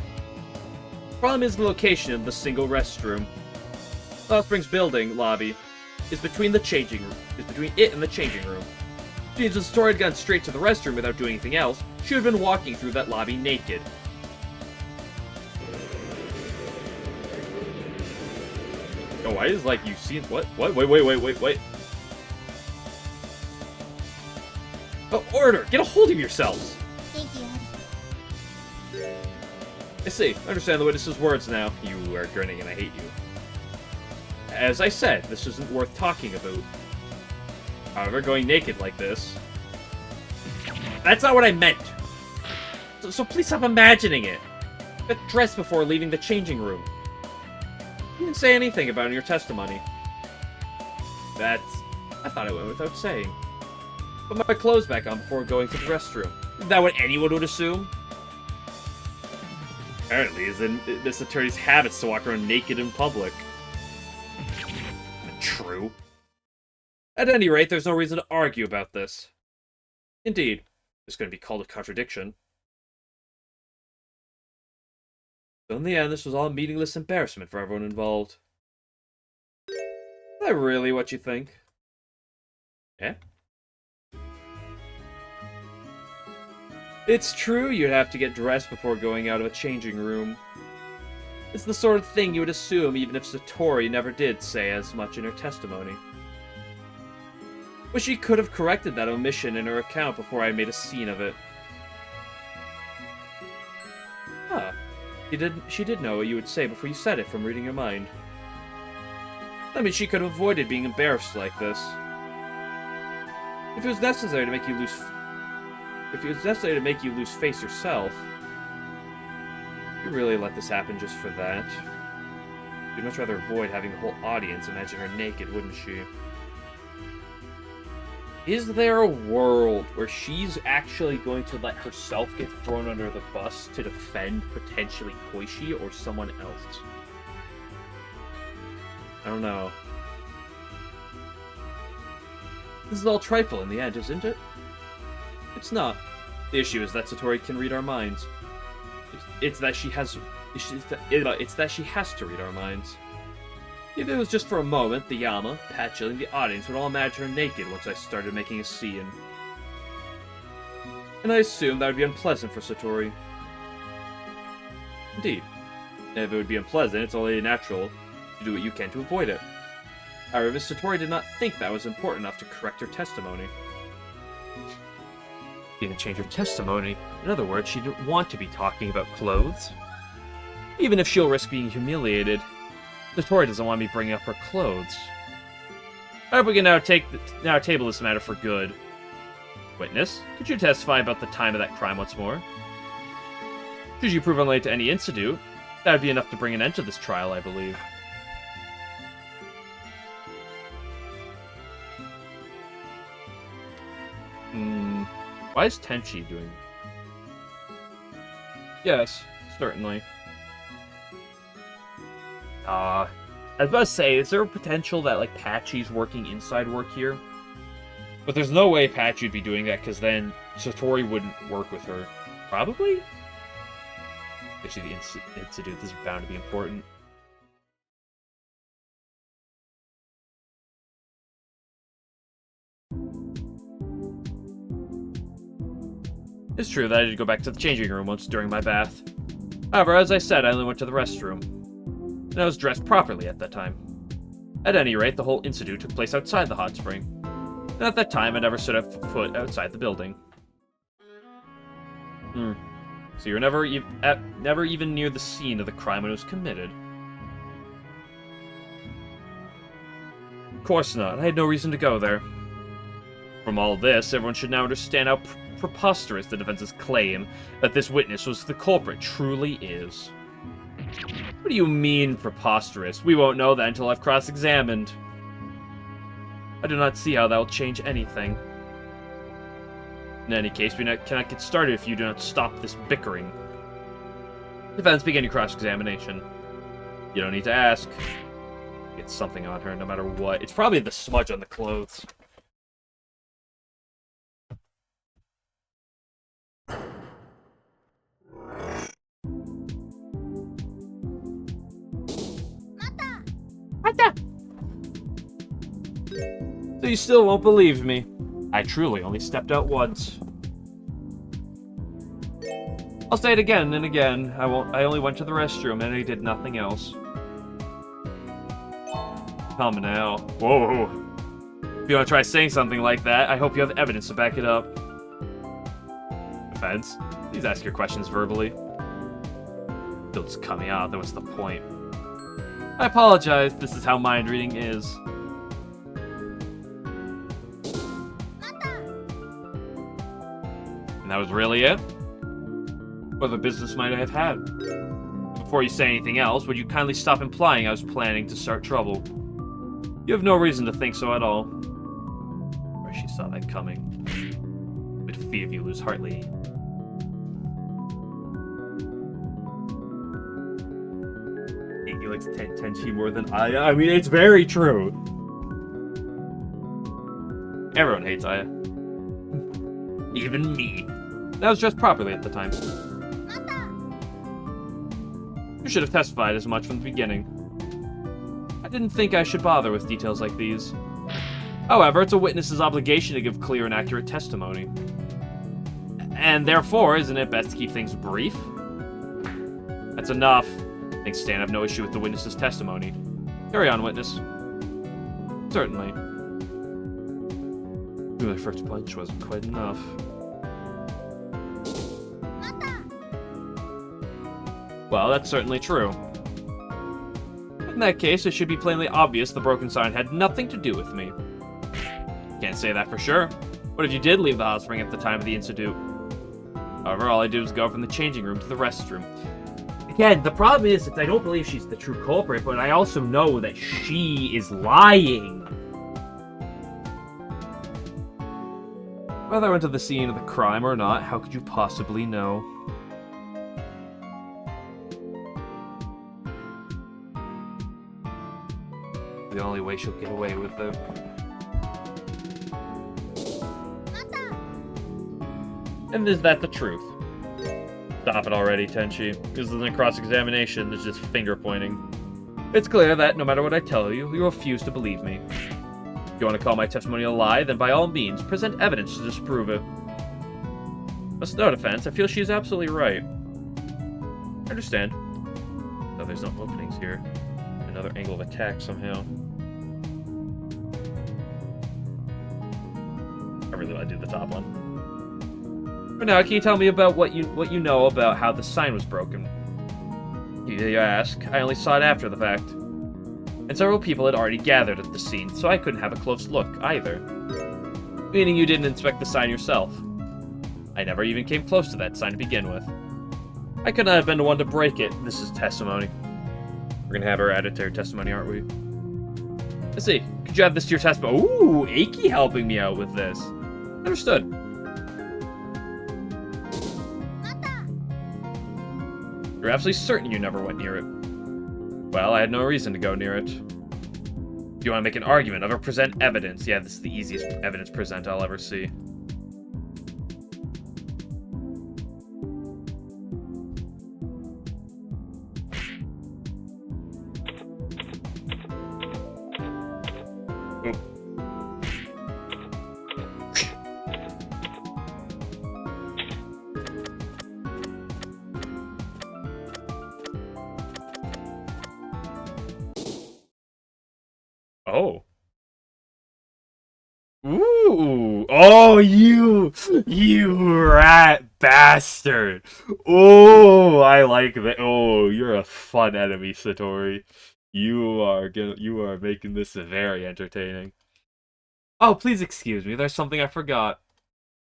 Problem is the location of the single restroom. The hot spring's building lobby is between it and the changing room. If the story had gone straight to the restroom without doing anything else, she would have been walking through that lobby naked. Oh, why is like you seen what? Wait. Oh, order! Get a hold of yourselves! Thank you. I see. I understand the witness's words now. You are grinning and I hate you. As I said, this isn't worth talking about. However, going naked like this... That's not what I meant! So please stop imagining it! Get dressed before leaving the changing room. You didn't say anything about it in your testimony. I thought it went without saying. Put my clothes back on before going to the restroom. Is that what anyone would assume? Apparently, it's in this attorney's habits to walk around naked in public. True. At any rate, there's no reason to argue about this. Indeed, it's going to be called a contradiction. So in the end, this was all meaningless embarrassment for everyone involved. Is that really what you think? Yeah? It's true you'd have to get dressed before going out of a changing room. It's the sort of thing you would assume even if Satori never did say as much in her testimony. But she could have corrected that omission in her account before I made a scene of it. Ah, she did know what you would say before you said it from reading your mind. I mean, she could have avoided being embarrassed like this. If it was necessary to make you lose face yourself, you really let this happen just for that. You'd much rather avoid having the whole audience imagine her naked, wouldn't she? Is there a world where she's actually going to let herself get thrown under the bus to defend potentially Koichi or someone else? I don't know. This is all trifle in the end, isn't it? It's not. The issue is that Satori can read our minds. It's that she has to read our minds. If it was just for a moment, the Yama, Patchel, and the audience would all imagine her naked once I started making a scene. And I assumed that would be unpleasant for Satori. Indeed. And if it would be unpleasant, it's only natural to do what you can to avoid it. However, Satori did not think that was important enough to correct her testimony. She didn't change her testimony. In other words, she didn't want to be talking about clothes. Even if she'll risk being humiliated, Satori doesn't want me bringing up her clothes. I hope we can now table this matter for good. Witness, could you testify about the time of that crime once more? Should you prove unrelated to any incident, that would be enough to bring an end to this trial, I believe. Why is Tenshi doing that? Yes, certainly. I was about to say, is there a potential that, like, Patchy's working inside work here? But there's no way Patchy would be doing that, because then Satori wouldn't work with her. Probably? Actually, the incident is bound to be important. It's true that I did go back to the changing room once during my bath. However, as I said, I only went to the restroom. And I was dressed properly at that time. At any rate, the whole incident took place outside the hot spring. And at that time, I never set a foot outside the building. So you're never even near the scene of the crime when it was committed? Of course not. I had no reason to go there. From all this, everyone should now understand how preposterous the defense's claim that this witness was the culprit truly is. What do you mean, preposterous? We won't know that until I've cross-examined. I do not see how that will change anything. In any case, we cannot get started if you do not stop this bickering. Defense, begin your cross-examination. You don't need to ask. Get something on her, no matter what. It's probably the smudge on the clothes. So you still won't believe me. I truly only stepped out once. I'll say it again and again. I only went to the restroom and I did nothing else. Come now. Whoa. If you want to try saying something like that, I hope you have evidence to back it up. Defense, please ask your questions verbally. Still just coming out, then what's the point? I apologize, this is how mind reading is. And that was really it? What other business might I have had? Before you say anything else, would you kindly stop implying I was planning to start trouble? You have no reason to think so at all. Or she saw that coming. But fear of you lose heartily. He likes Tenshi more than I mean, it's very true. Everyone hates Aya. Even me. That was dressed properly at the time. You should have testified as much from the beginning. I didn't think I should bother with details like these. However, it's a witness's obligation to give clear and accurate testimony. And therefore, isn't it best to keep things brief? That's enough. Thanks, Stan. I have no issue with the witness's testimony. Carry on, witness. Certainly. Ooh, my first punch wasn't quite enough. Well, that's certainly true. In that case, it should be plainly obvious the broken sign had nothing to do with me. Can't say that for sure. What if you did leave the hot spring at the time of the incident? However, all I did was go from the changing room to the restroom. Again, the problem is that I don't believe she's the true culprit, but I also know that she is lying. Whether I went to the scene of the crime or not, how could you possibly know? The only way she'll get away with it. And is that the truth? Stop it already, Tenshi. This isn't a cross-examination, it's just finger-pointing. It's clear that, no matter what I tell you, you refuse to believe me. If you want to call my testimony a lie, then by all means, present evidence to disprove it. That's no defense, I feel she is absolutely right. I understand. Though there's no openings here. Another angle of attack somehow. I really want to do the top one. For now, can you tell me about what you know about how the sign was broken? You ask. I only saw it after the fact. And several people had already gathered at the scene, so I couldn't have a close look, either. Meaning you didn't inspect the sign yourself. I never even came close to that sign to begin with. I could not have been the one to break it. This is testimony. We're gonna have her add it to her testimony, aren't we? Let's see. Could you add this to your testimony? Ooh, Aki helping me out with this. Understood. You're absolutely certain you never went near it. Well, I had no reason to go near it. Do you want to make an argument of or present evidence? Yeah, this is the easiest evidence present I'll ever see. Oh. Ooh. Oh, you rat bastard. Oh, I like that. Oh, you're a fun enemy, Satori. You are making this very entertaining. Oh, please excuse me. There's something I forgot.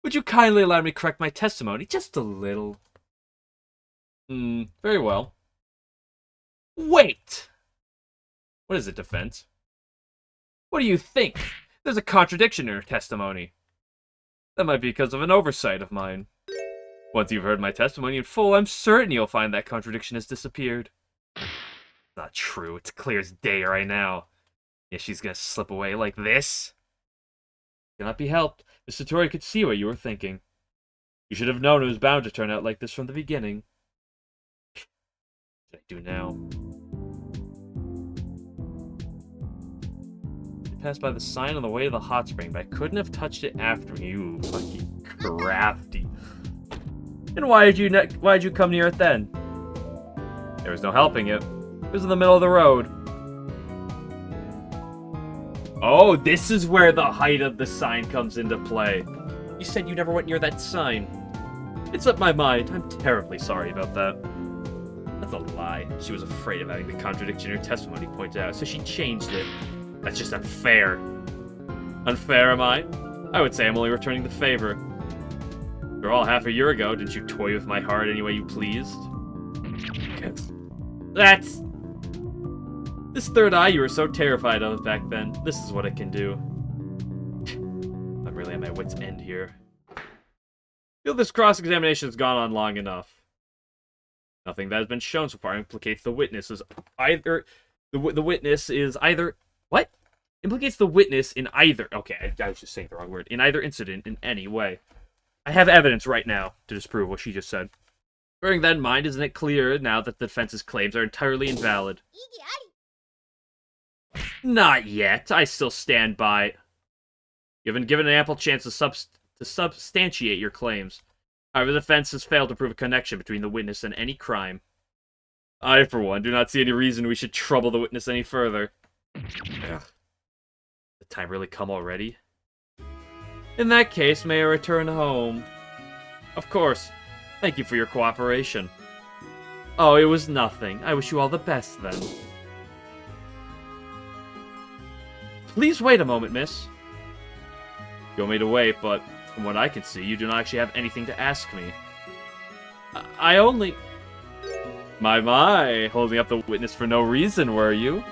Would you kindly allow me to correct my testimony just a little? Very well. Wait. What is it, defense? What do you think? There's a contradiction in her testimony. That might be because of an oversight of mine. Once you've heard my testimony in full, I'm certain you'll find that contradiction has disappeared. Not true. It's clear as day right now. Yeah, she's gonna slip away like this? Cannot be helped. The Satori could see what you were thinking. You should have known it was bound to turn out like this from the beginning. What should I do now? Passed by the sign on the way to the hot spring, but I couldn't have touched it after me. You fucking crafty. And why did you come near it then? There was no helping it. It was in the middle of the road. Oh, this is where the height of the sign comes into play. You said you never went near that sign. It slipped my mind. I'm terribly sorry about that. That's a lie. She was afraid of having the contradiction in her testimony pointed out, so she changed it. That's just unfair. Unfair, am I? I would say I'm only returning the favor. After all, half a year ago, didn't you toy with my heart any way you pleased? That's... This third eye you were so terrified of back then. This is what it can do. I'm really at my wit's end here. I feel this cross-examination has gone on long enough. Nothing that has been shown so far implicates the witness as either... The witness is either... What? Implicates the witness in either... Okay, I was just saying the wrong word. In either incident in any way. I have evidence right now to disprove what she just said. Bearing that in mind, isn't it clear now that the defense's claims are entirely invalid? Not yet. I still stand by... You haven't given an ample chance to substantiate your claims. However, the defense has failed to prove a connection between the witness and any crime. I, for one, do not see any reason we should trouble the witness any further. Ugh. The time really come already? In that case, may I return home? Of course. Thank you for your cooperation. Oh, it was nothing. I wish you all the best, then. Please wait a moment, miss. You want me to wait, but from what I can see, you do not actually have anything to ask me. I only... My, holding up the witness for no reason, were you?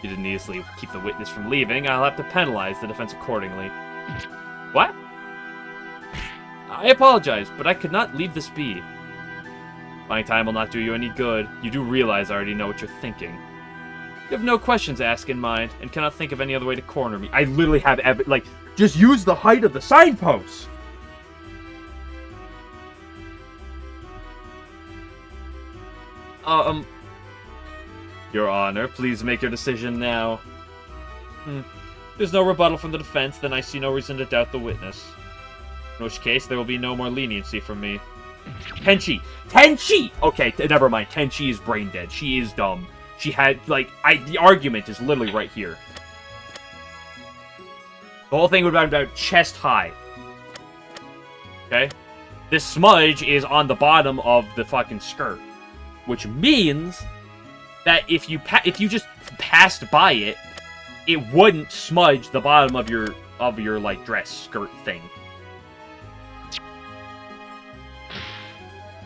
You didn't easily keep the witness from leaving. I'll have to penalize the defense accordingly. What? I apologize, but I could not leave this be. Buying time will not do you any good. You do realize I already know what you're thinking. You have no questions to ask in mind, and cannot think of any other way to corner me. I literally have just use the height of the signpost! Your Honor, please make your decision now. There's no rebuttal from the defense, then I see no reason to doubt the witness. In which case, there will be no more leniency from me. Tenshi! Tenshi! Okay, never mind. Tenshi is brain dead. She is dumb. She had, the argument is literally right here. The whole thing would have been about chest high. Okay? This smudge is on the bottom of the fucking skirt. Which means that if you just passed by it, it wouldn't smudge the bottom of your of your, like, dress skirt thing.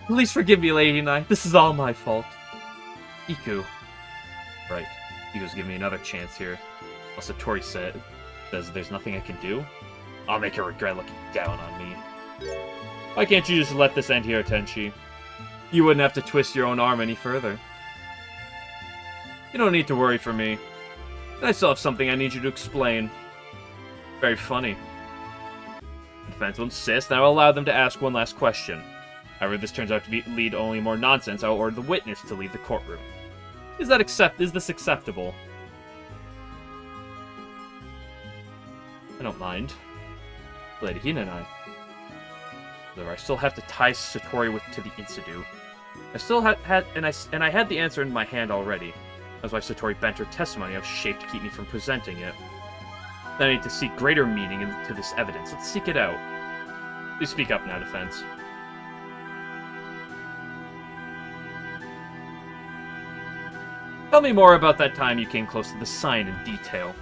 Please forgive me, Lady Nai. This is all my fault. Iku. Right. Iku's giving me another chance here. Also, Tori says there's nothing I can do. I'll make her regret looking down on me. Why can't you just let this end here, Tenshi? You wouldn't have to twist your own arm any further. You don't need to worry for me. And I still have something I need you to explain. Very funny. The defense will insist, and I will allow them to ask one last question. However, this turns out to lead only more nonsense. I will order the witness to leave the courtroom. Is this acceptable? I don't mind. Lady Hina and I still have to tie Satori to the Insidu. I still had I had the answer in my hand already. That's why Satori bent her testimony of shape to keep me from presenting it. Then I need to seek greater meaning into this evidence. Let's seek it out. Please speak up now, defense. Tell me more about that time you came close to the sign in detail.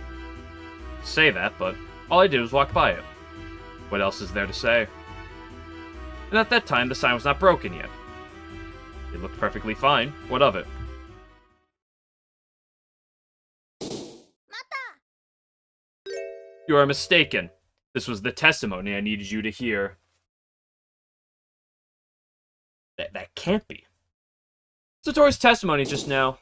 You say that, but all I did was walk by it. What else is there to say? And at that time, the sign was not broken yet. It looked perfectly fine. What of it? You are mistaken. This was the testimony I needed you to hear. That can't be. Satori's testimony just now.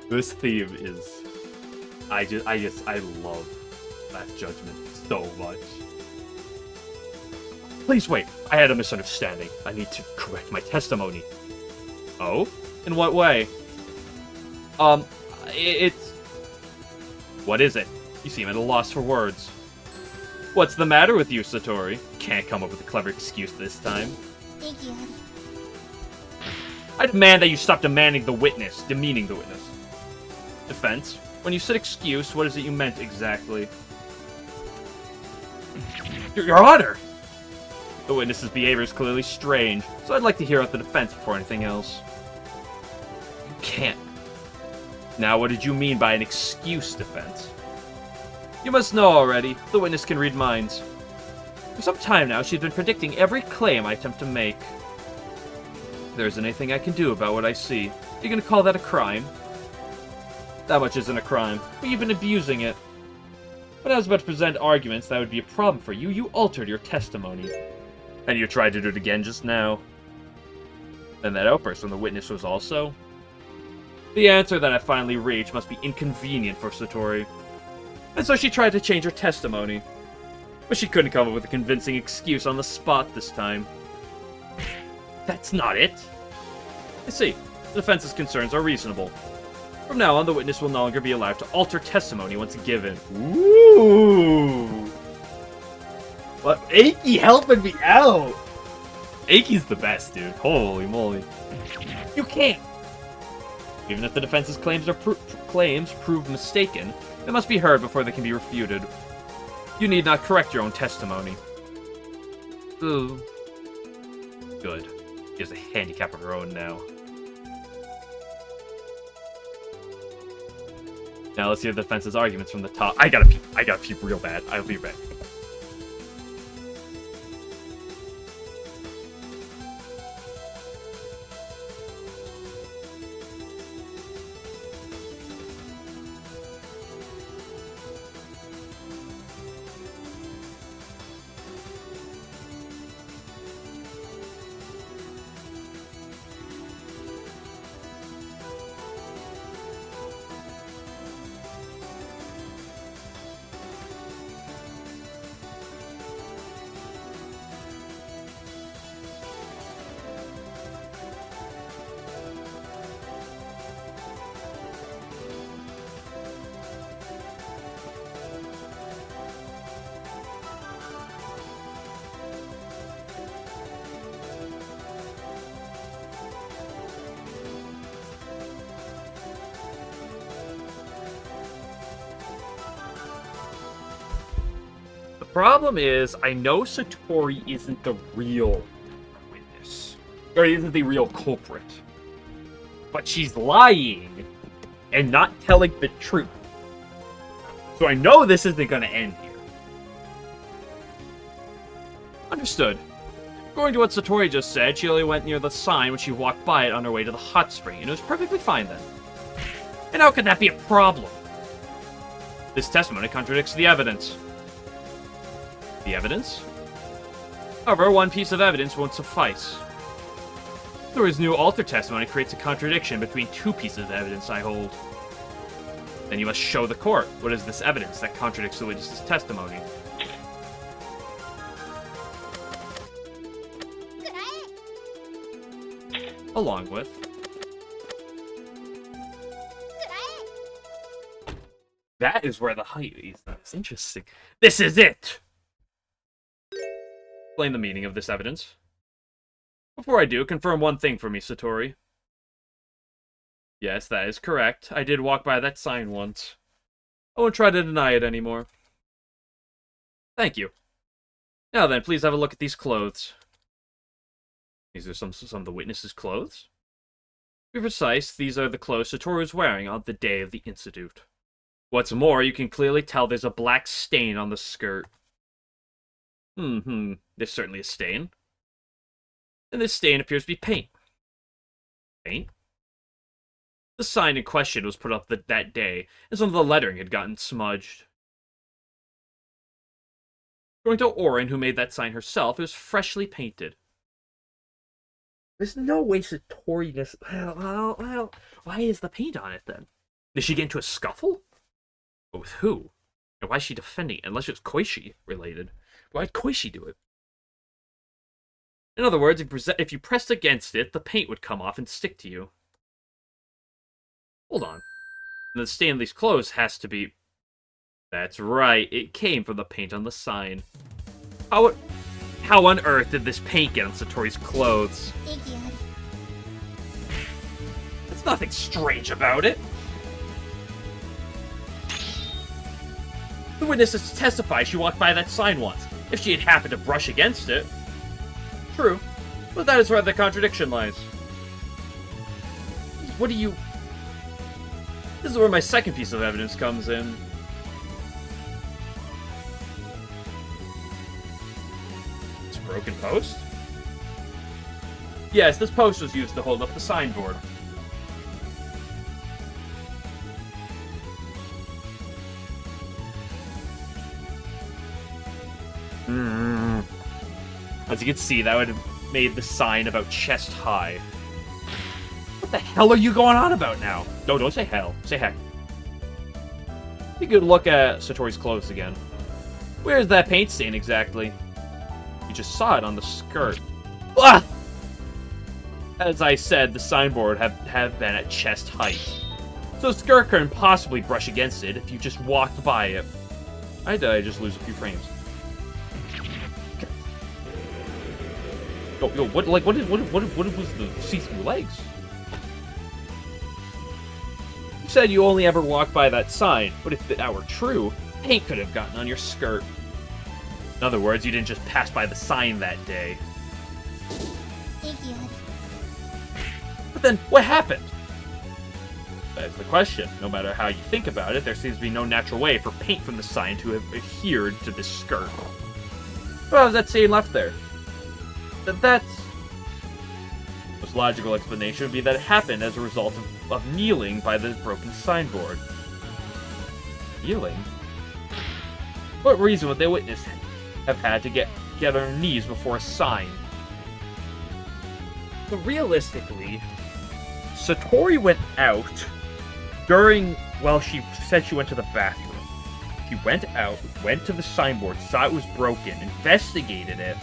This theme is... I love that judgment so much. Please wait, I had a misunderstanding. I need to correct my testimony. Oh? In what way? It's... What is it? You seem at a loss for words. What's the matter with you, Satori? Can't come up with a clever excuse this time. Thank you. I demand that you stop demeaning the witness. Defense, when you said excuse, what is it you meant exactly? Your Honor! The witness's behavior is clearly strange, so I'd like to hear out the defense before anything else. You can't. Now, what did you mean by an excuse, defense? You must know already, the witness can read minds. For some time now, she's been predicting every claim I attempt to make. There isn't anything I can do about what I see. Are you gonna call that a crime? That much isn't a crime, but you've been abusing it. When I was about to present arguments that would be a problem for you, you altered your testimony. And you tried to do it again just now. Then that outburst when the witness was also... The answer that I finally reached must be inconvenient for Satori. And so she tried to change her testimony. But she couldn't come up with a convincing excuse on the spot this time. That's not it. I see. The defense's concerns are reasonable. From now on, the witness will no longer be allowed to alter testimony once given. Ooh! What? Aki helping me out! Aki's the best, dude. Holy moly. You can't! Even if the defense's claims prove mistaken, they must be heard before they can be refuted. You need not correct your own testimony. Ooh. Good. She has a handicap of her own now. Now let's hear the defense's arguments from the top. I gotta peep real bad. I'll be back. problem is, I know Satori isn't the real witness. Or isn't the real culprit. But she's lying and not telling the truth. So I know this isn't going to end here. Understood. According to what Satori just said, she only went near the sign when she walked by it on her way to the hot spring, and it was perfectly fine then. And how could that be a problem? This testimony contradicts the evidence. The evidence? However, one piece of evidence won't suffice. Satori's new alter testimony creates a contradiction between two pieces of evidence I hold. Then you must show the court what is this evidence that contradicts the witness's testimony. Along with... That is where the height is. That's interesting. This is it! Explain the meaning of this evidence. Before I do, confirm one thing for me, Satori. Yes, that is correct. I did walk by that sign once. I won't try to deny it anymore. Thank you. Now then, please have a look at these clothes. These are some of the witnesses' clothes. To be precise, these are the clothes Satori was wearing on the day of the incident. What's more, you can clearly tell there's a black stain on the skirt. There's certainly a stain. And this stain appears to be paint. Paint? The sign in question was put up that day, and some of the lettering had gotten smudged. According to Orin, who made that sign herself, it was freshly painted. There's no way Satori just... Well, why is the paint on it, then? Did she get into a scuffle? But with who? And why is she defending it? Unless it's Koichi related. Why'd Koichi do it? In other words, if you pressed against it, the paint would come off and stick to you. Hold on. And the stain on these clothes has to be... That's right, it came from the paint on the sign. How on earth did this paint get on Satori's clothes? There's nothing strange about it. The witnesses testify she walked by that sign once, if she had happened to brush against it. True, but that is where the contradiction lies. What do you... This is where my second piece of evidence comes in. This broken post? Yes, this post was used to hold up the signboard. As you can see, that would have made the sign about chest high. What the hell are you going on about now? No, don't say hell. Say heck. You could look at Satori's clothes again. Where's that paint stain exactly? You just saw it on the skirt. Ah! As I said, the signboard have been at chest height. So the skirt couldn't possibly brush against it if you just walked by it. I just lose a few frames. Yo, what was the see-through legs? You said you only ever walked by that sign, but if that were true, paint could have gotten on your skirt. In other words, you didn't just pass by the sign that day. But then, what happened? That's the question. No matter how you think about it, there seems to be no natural way for paint from the sign to have adhered to this skirt. Well, how was that stain left there? That's... The most logical explanation would be that it happened as a result of kneeling by the broken signboard. Kneeling? What reason would the witness have had to get on her knees before a sign? But realistically, Satori went out while she said she went to the bathroom. She went out, went to the signboard, saw it was broken, investigated it,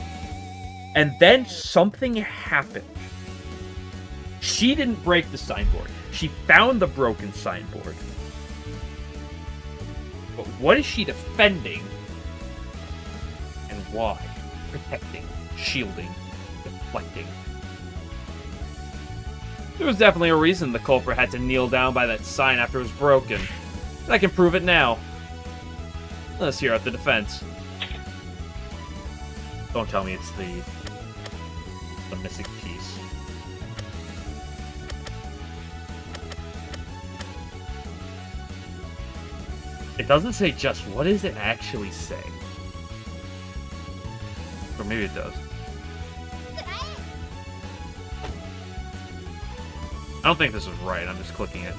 and then something happened. She didn't break the signboard. She found the broken signboard. But what is she defending? And why? Protecting, shielding, deflecting. There was definitely a reason the culprit had to kneel down by that sign after it was broken. And I can prove it now. Let's hear out the defense. Don't tell me it's the missing piece. It doesn't say just. What does it actually say? Or maybe it does. I don't think this is right. I'm just clicking it.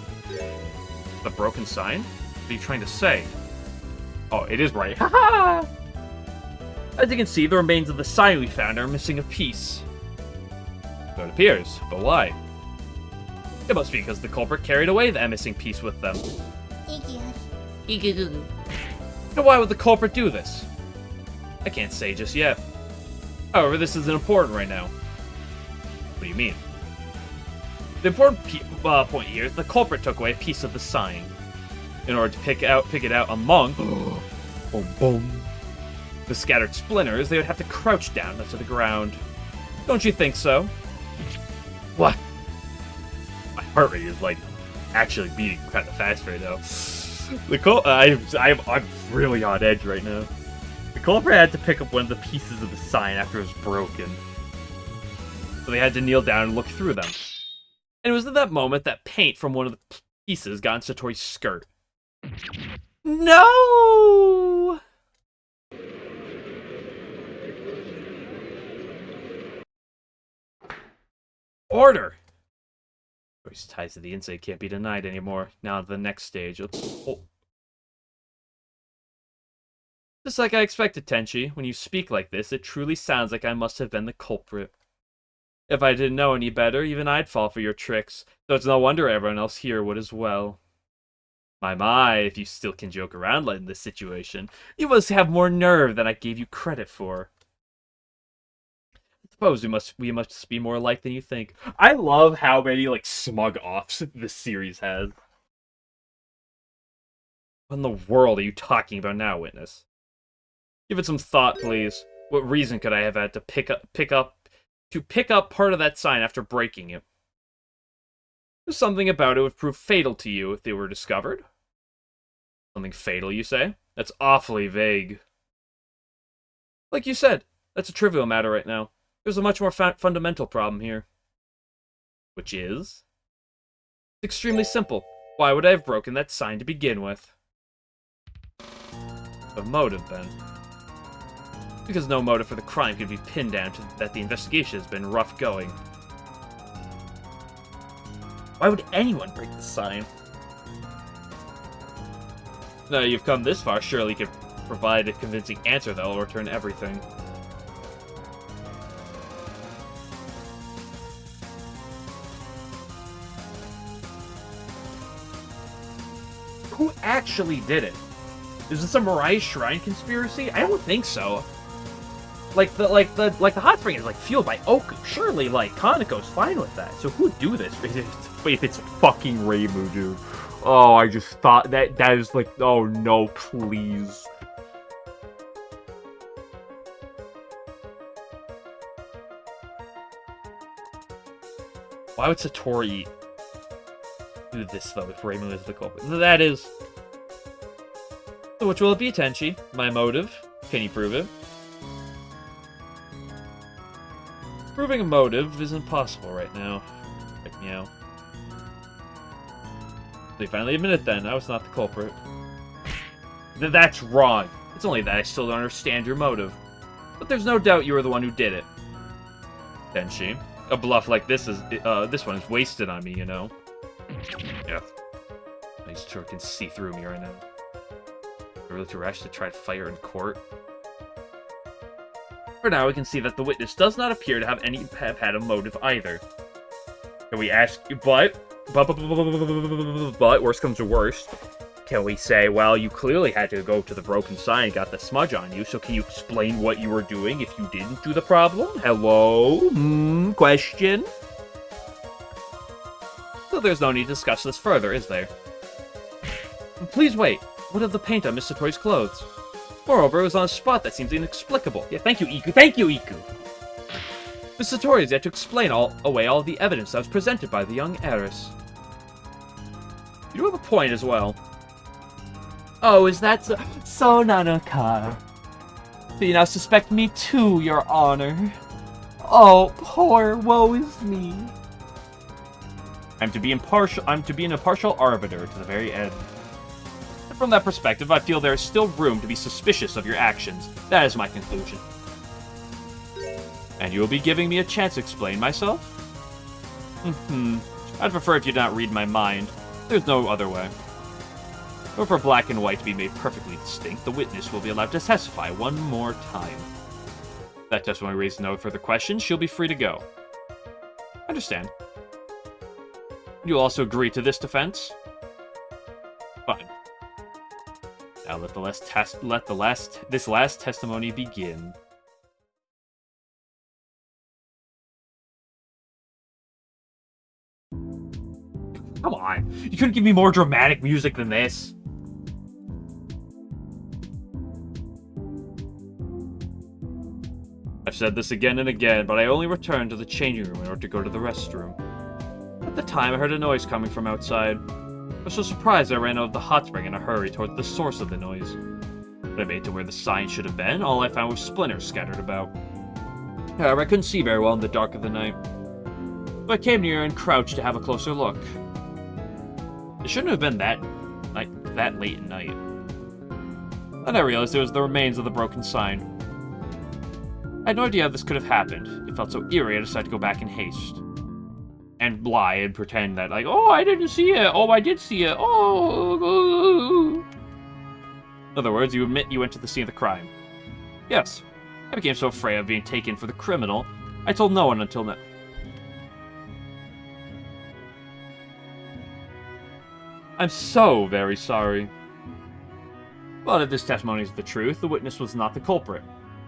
The broken sign? What are you trying to say? Oh, it is right. Haha! As you can see, the remains of the sign we found are missing a piece. So it appears. But why? It must be because the culprit carried away that missing piece with them. And why would the culprit do this? I can't say just yet. However, this isn't important right now. What do you mean? The important point here is the culprit took away a piece of the sign. In order to pick it out among boom, boom, the scattered splinters, they would have to crouch down to the ground. Don't you think so? What? My heart rate is like actually beating kind of fast right now. I'm really on edge right now. The culprit had to pick up one of the pieces of the sign after it was broken, so they had to kneel down and look through them. And it was at that moment that paint from one of the pieces got in Satori's skirt. No! Order! Satori's ties to the insight can't be denied anymore. Now to the next stage. Just like I expected, Tenshi. When you speak like this, it truly sounds like I must have been the culprit. If I didn't know any better, even I'd fall for your tricks, so it's no wonder everyone else here would as well. My, if you still can joke around like in this situation, you must have more nerve than I gave you credit for. I suppose we must be more alike than you think. I love how many, like, smug offs this series has. What in the world are you talking about now, Witness? Give it some thought, please. What reason could I have had to pick up part of that sign after breaking it? There's something about it would prove fatal to you if they were discovered. Something fatal, you say? That's awfully vague. Like you said, that's a trivial matter right now. There's a much more fundamental problem here. Which is? It's extremely simple. Why would I have broken that sign to begin with? A motive, then. Because no motive for the crime could be pinned down to that the investigation has been rough going. Why would anyone break the sign? Now you've come this far, surely you could provide a convincing answer that will return everything. Who actually did it? Is this a Mirai Shrine conspiracy? I don't think so. Like the hot spring is like fueled by Oku. Surely, like, Kaneko's fine with that. So who'd do this if it's fucking Reimu, dude? Oh, I just thought that is like, oh no, please. Why would Satori do this though if Reimu is the culprit? That is. So which will it be, Tenshi? My motive? Can you prove it? Proving a motive is impossible right now. Like, meow. They finally admit it then. I was not the culprit. That's wrong. It's only that I still don't understand your motive. But there's no doubt you were the one who did it. Tenshi. A bluff like this one is wasted on me, you know. Yeah. I sure can see through me right now. Really too rash to try to fight her in court. For now, we can see that the witness does not appear to have had a motive either. Can we ask? But worst comes to worst, can we say, well, you clearly had to go to the broken sign and got the smudge on you, so can you explain what you were doing if you didn't do the problem? Hello? Question? So there's no need to discuss this further, is there? Please wait. What of the paint on Miss Satori's clothes? Moreover, it was on a spot that seems inexplicable. Yeah, thank you, Iku. Thank you, Iku! Miss Satori has yet to explain away all the evidence that was presented by the young heiress. You do have a point as well. Oh, is that so Nanaka? So you now suspect me too, Your Honor. Oh, poor woe is me. I'm to be an impartial arbiter to the very end. And from that perspective, I feel there is still room to be suspicious of your actions. That is my conclusion. And you will be giving me a chance to explain myself? I'd prefer if you did not read my mind. There's no other way. Or for black and white to be made perfectly distinct, the witness will be allowed to testify one more time. If that testimony raises no further questions, she'll be free to go. Understand. You'll also agree to this defense? Fine. Now let this last testimony begin. Come on, you couldn't give me more dramatic music than this. I've said this again and again, but I only returned to the changing room in order to go to the restroom. At the time, I heard a noise coming from outside. I was so surprised I ran out of the hot spring in a hurry towards the source of the noise. When I made it to where the sign should have been, all I found was splinters scattered about. However, I couldn't see very well in the dark of the night. So I came near and crouched to have a closer look. It shouldn't have been that late at night. Then I realized it was the remains of the broken sign. I had no idea how this could have happened. It felt so eerie I decided to go back in haste. And lie and pretend that, like, oh, I didn't see it. Oh, I did see it. Oh. In other words, you admit you went to the scene of the crime. Yes. I became so afraid of being taken for the criminal, I told no one until now. I'm so very sorry. But if this testimony is the truth, the witness was not the culprit.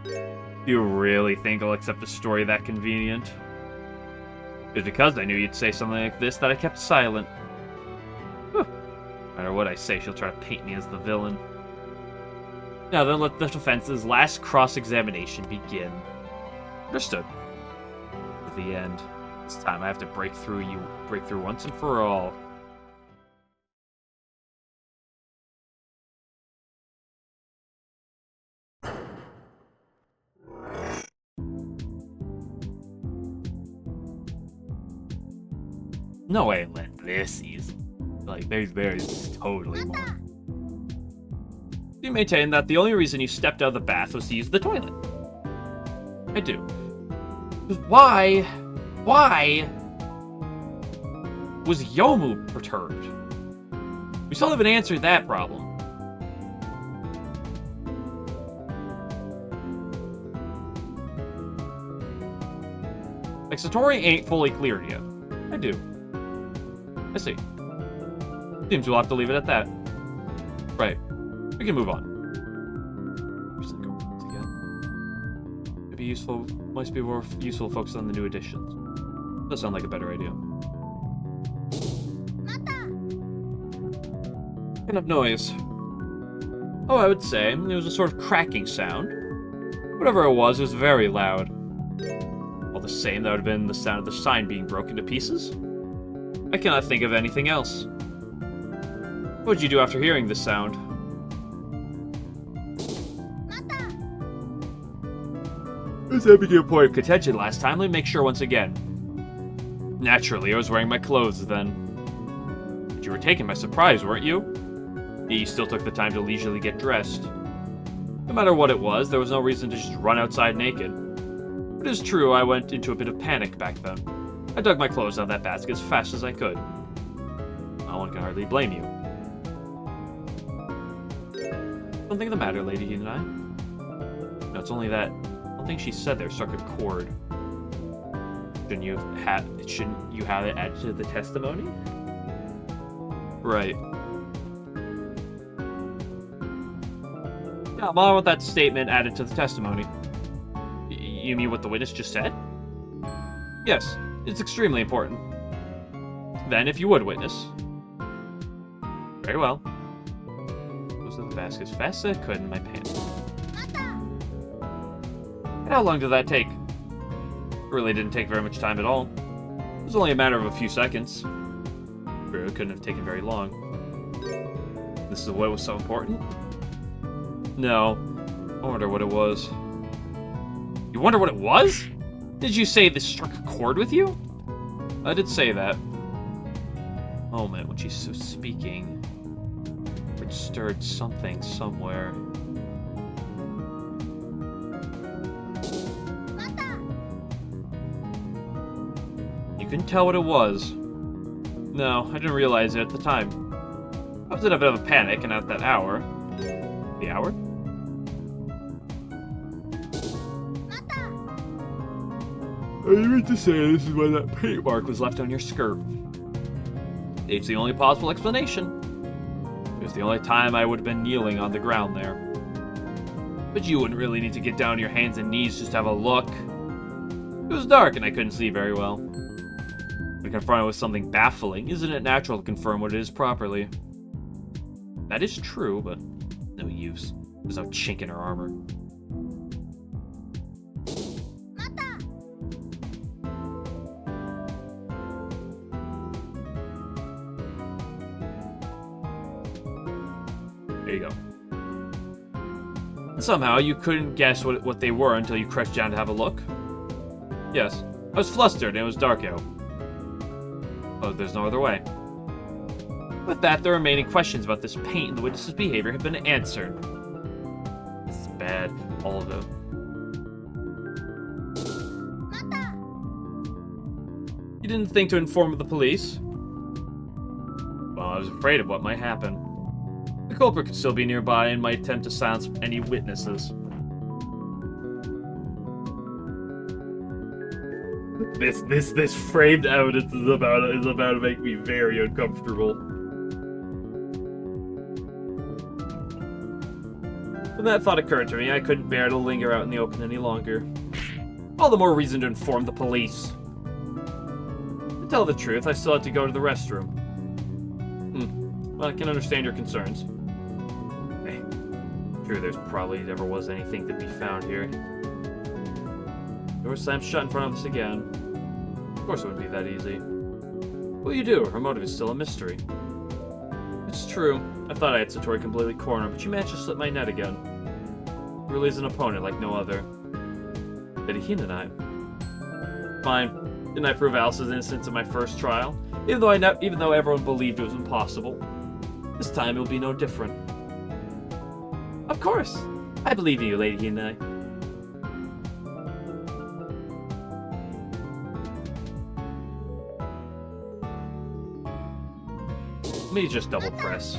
Do you really think I'll accept a story that convenient? It's because I knew you'd say something like this that I kept silent. Whew. No matter what I say, she'll try to paint me as the villain. Now then, let the defense's last cross-examination begin. Understood. To the end. This time I have to break through once and for all. No way, let this easy. Like, there's totally more. You maintain that the only reason you stepped out of the bath was to use the toilet. I do. Why was Yomu perturbed? We still haven't answered that problem. Like, Satori ain't fully cleared yet. I do. I see. Seems we'll have to leave it at that. Right. We can move on. Maybe useful. Might be more useful focus on the new additions. Does sound like a better idea. What kind of noise? Oh, I would say it was a sort of cracking sound. Whatever it was very loud. All the same, that would have been the sound of the sign being broken to pieces. I cannot think of anything else. What did you do after hearing this sound? As that became a point of contention last time, let me make sure once again. Naturally, I was wearing my clothes then. But you were taken by surprise, weren't you? You still took the time to leisurely get dressed. No matter what it was, there was no reason to just run outside naked. It is true, I went into a bit of panic back then. I dug my clothes out of that basket as fast as I could. No one can hardly blame you. Something the matter, Lady Hinai? No, it's only that one thing she said there struck a chord. Shouldn't you have it added to the testimony? Right. Yeah, I want that statement added to the testimony. You mean what the witness just said? Yes, it's extremely important. Then, if you would, witness. Very well. Close the basket as fast as I could in my pants. And how long did that take? It really didn't take very much time at all. It was only a matter of a few seconds. It couldn't have taken very long. This is what was so important? No. I wonder what it was. You wonder what it was? Did you say this struck a chord with you? I did say that. Moment when she's speaking. It stirred something somewhere. You couldn't tell what it was. No, I didn't realize it at the time. I was in a bit of a panic, and at that hour... The hour? I meant to say this is when that paint mark was left on your skirt. It's the only possible explanation. It was the only time I would have been kneeling on the ground there. But you wouldn't really need to get down on your hands and knees just to have a look. It was dark and I couldn't see very well. When confronted with something baffling, isn't it natural to confirm what it is properly? That is true, but no use. There's no chink in her armor. There you go. And somehow you couldn't guess what they were until you crouched down to have a look? Yes. I was flustered and it was dark out. Oh, there's no other way. With that, the remaining questions about this paint and the witness's behavior have been answered. It's bad. All of it. You didn't think to inform the police? Well, I was afraid of what might happen. The culprit could still be nearby and might attempt to silence any witnesses. This framed evidence is about to make me very uncomfortable. When that thought occurred to me, I couldn't bear to linger out in the open any longer. All the more reason to inform the police. To tell the truth, I still had to go to the restroom. Well, I can understand your concerns. Hey, true, there's probably never was anything to be found here. Door slammed shut in front of us again. Of course it wouldn't be that easy. What will you do? Her motive is still a mystery. It's true. I thought I had Satori completely cornered, but she managed to slip my net again. Really is an opponent like no other. Betty Hina and I. Fine. Didn't I prove Alice's innocence in my first trial? Even though everyone believed it was impossible. This time it will be no different. Of course! I believe in you, Lady Hina. Let me just double press.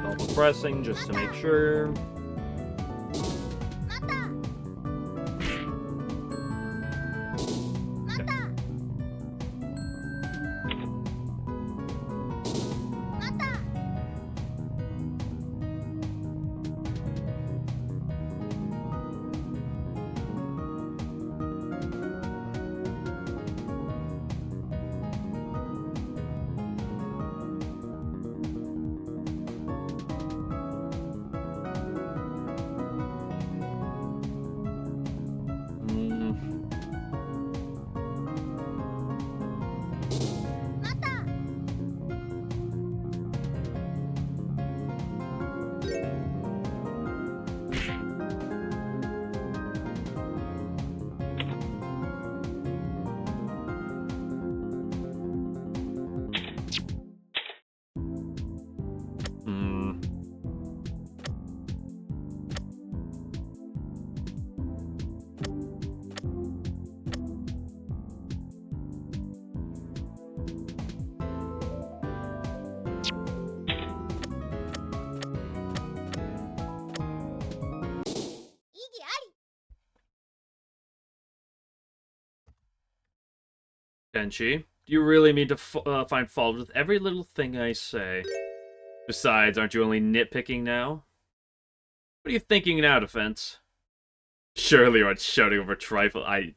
Double pressing just to make sure. Tenshi, do you really mean to find fault with every little thing I say? Besides, aren't you only nitpicking now? What are you thinking now, Defense? Surely you're shouting over trifle. I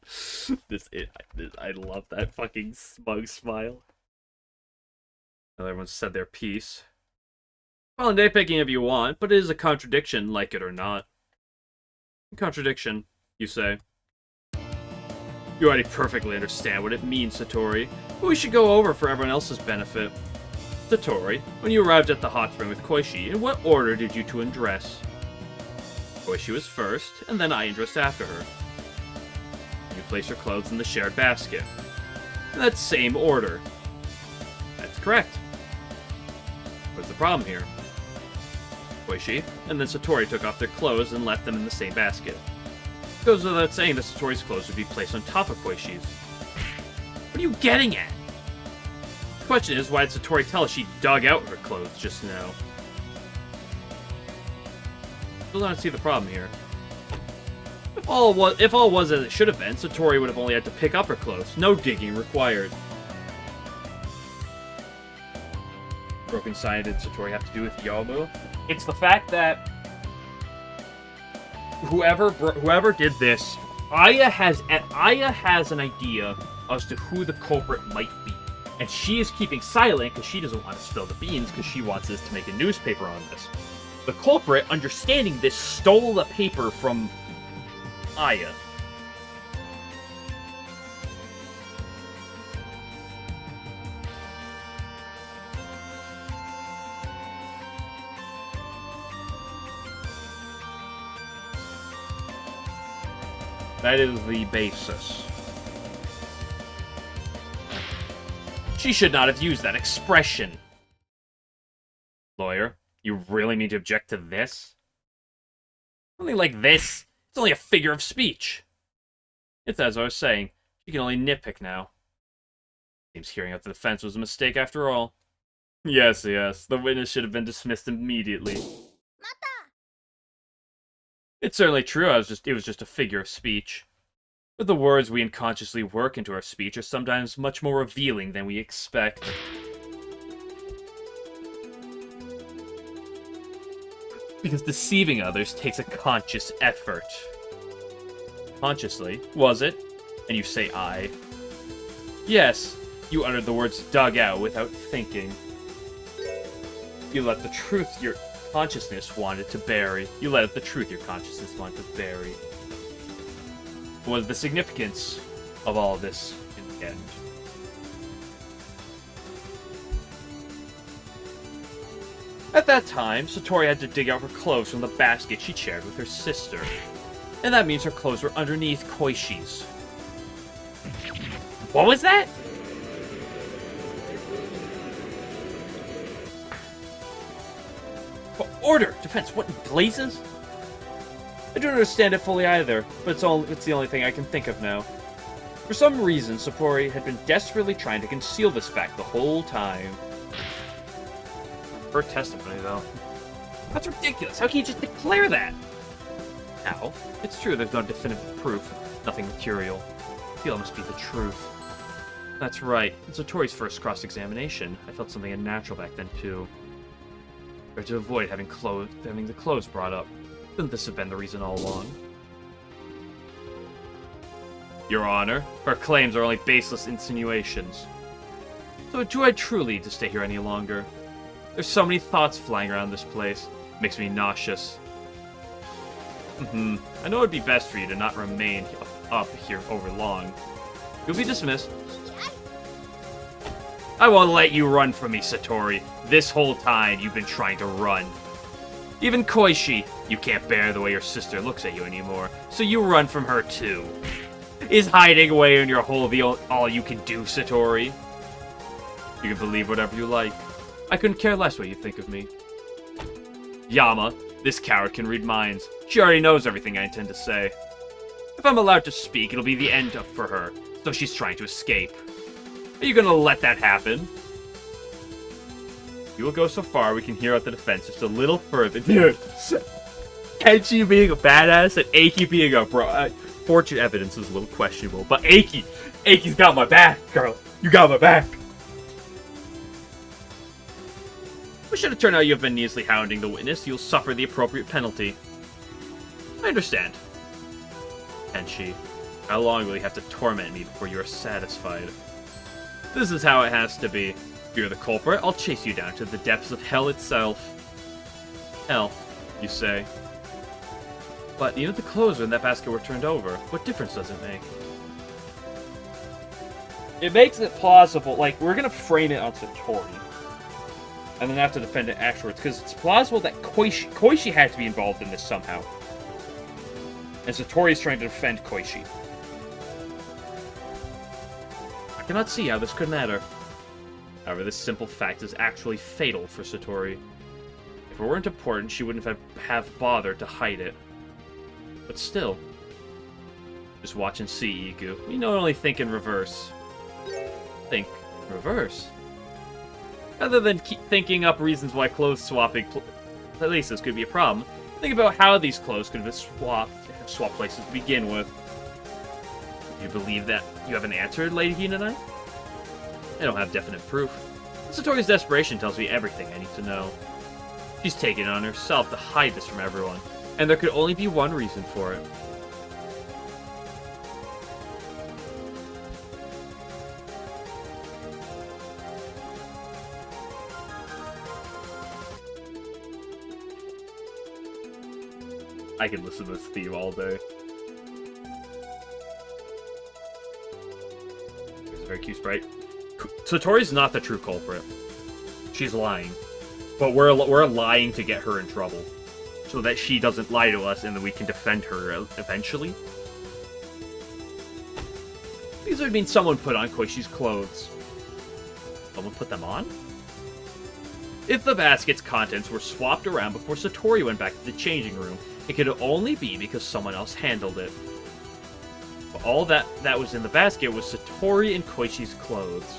love that fucking smug smile. Now everyone said their piece. Well, nitpicking if you want, but it is a contradiction, like it or not. Contradiction, you say. You already perfectly understand what it means, Satori, but we should go over for everyone else's benefit. Satori, when you arrived at the hot spring with Koichi, in what order did you two undress? Koichi was first, and then I undressed after her. You placed your clothes in the shared basket. In that same order. That's correct. What's the problem here? Koichi, and then Satori took off their clothes and left them in the same basket. It goes without saying that Satori's clothes would be placed on top of Koichi's. What are you getting at? The question is, why did Satori tell us she dug out her clothes just now? Still don't see the problem here. If all was as it should have been, Satori would have only had to pick up her clothes. No digging required. Broken sign did Satori have to do with Yomu? It's the fact that whoever did this, Aya has an idea as to who the culprit might be, and she is keeping silent because she doesn't want to spill the beans because she wants us to make a newspaper on this. The culprit, understanding this, stole the paper from Aya. That is the basis. She should not have used that expression. Lawyer, you really mean to object to this? Something like this. It's only a figure of speech. It's as I was saying. She can only nitpick now. Seems hearing out the defense was a mistake after all. Yes. The witness should have been dismissed immediately. It's certainly true, it was just a figure of speech. But the words we unconsciously work into our speech are sometimes much more revealing than we expect. Because deceiving others takes a conscious effort. Consciously, was it? And you say I. Yes, you uttered the words dug out without thinking. You let the truth your consciousness wanted to bury. You let out the truth your consciousness wanted to bury. What was the significance of all of this in the end? At that time, Satori had to dig out her clothes from the basket she shared with her sister. And that means her clothes were underneath Koishi's. What was that? Order! Defense, what in blazes? I don't understand it fully either, but it's the only thing I can think of now. For some reason, Satori had been desperately trying to conceal this fact the whole time. Her testimony, though. That's ridiculous. How can you just declare that? How? It's true, there's no definitive proof. Nothing material. I feel it must be the truth. That's right. In Satori's first cross-examination, I felt something unnatural back then, too. Or to avoid having the clothes brought up. Couldn't this have been the reason all along? Your Honor, her claims are only baseless insinuations. So do I truly need to stay here any longer? There's so many thoughts flying around this place. It makes me nauseous. I know it'd be best for you to not remain up here over long. You'll be dismissed. I won't let you run from me, Satori. This whole time, you've been trying to run. Even Koichi, you can't bear the way your sister looks at you anymore, so you run from her too. Is hiding away in your hole all you can do, Satori? You can believe whatever you like. I couldn't care less what you think of me. Yama, this coward can read minds. She already knows everything I intend to say. If I'm allowed to speak, it'll be the end for her, so she's trying to escape. Are you gonna let that happen? You will go so far, we can hear out the defense just a little further. Dude, Tenshi being a badass and Aiki being a bro. Fortune evidence is a little questionable, but Aiki's got my back, girl. You got my back. It should have turned out you have been needlessly hounding the witness. You'll suffer the appropriate penalty. I understand. Tenshi, how long will you have to torment me before you are satisfied? This is how it has to be. If you're the culprit, I'll chase you down to the depths of hell itself. Hell, you say. But even if the clothes in that basket were turned over, what difference does it make? It makes it plausible, like, we're gonna frame it on Satori. And then have to defend it afterwards, because it's plausible that Koichi had to be involved in this somehow. And Satori is trying to defend Koichi. I cannot see how this could matter. However, this simple fact is actually fatal for Satori. If it weren't important, she wouldn't have bothered to hide it. But still. Just watch and see, Iku. You don't only think in reverse. Think in reverse. Rather than keep thinking up reasons why clothes swapping places could be a problem, think about how these clothes could have swapped places to begin with. Do you believe that you have an answer, Lady Hinata? I don't have definite proof. Satori's desperation tells me everything I need to know. She's taken it on herself to hide this from everyone, and there could only be one reason for it. I could listen to this theme all day. There's a very cute sprite. Satori's not the true culprit. She's lying. But we're lying to get her in trouble. So that she doesn't lie to us and then we can defend her eventually. These would mean someone put on Koishi's clothes. Someone put them on? If the basket's contents were swapped around before Satori went back to the changing room, it could only be because someone else handled it. But all that was in the basket was Satori and Koishi's clothes.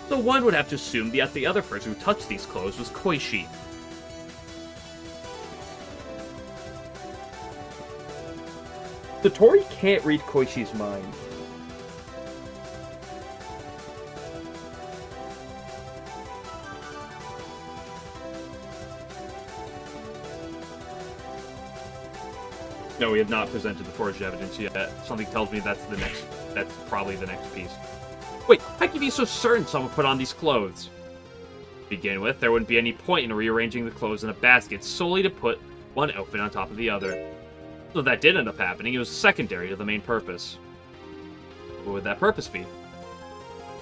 So one would have to assume that the other person who touched these clothes was Koichi. Satori can't read Koishi's mind. No, we have not presented the forged evidence yet. Something tells me that's probably the next piece. Wait, how can you be so certain someone put on these clothes? To begin with, there wouldn't be any point in rearranging the clothes in a basket solely to put one outfit on top of the other. So if that did end up happening, it was secondary to the main purpose. What would that purpose be?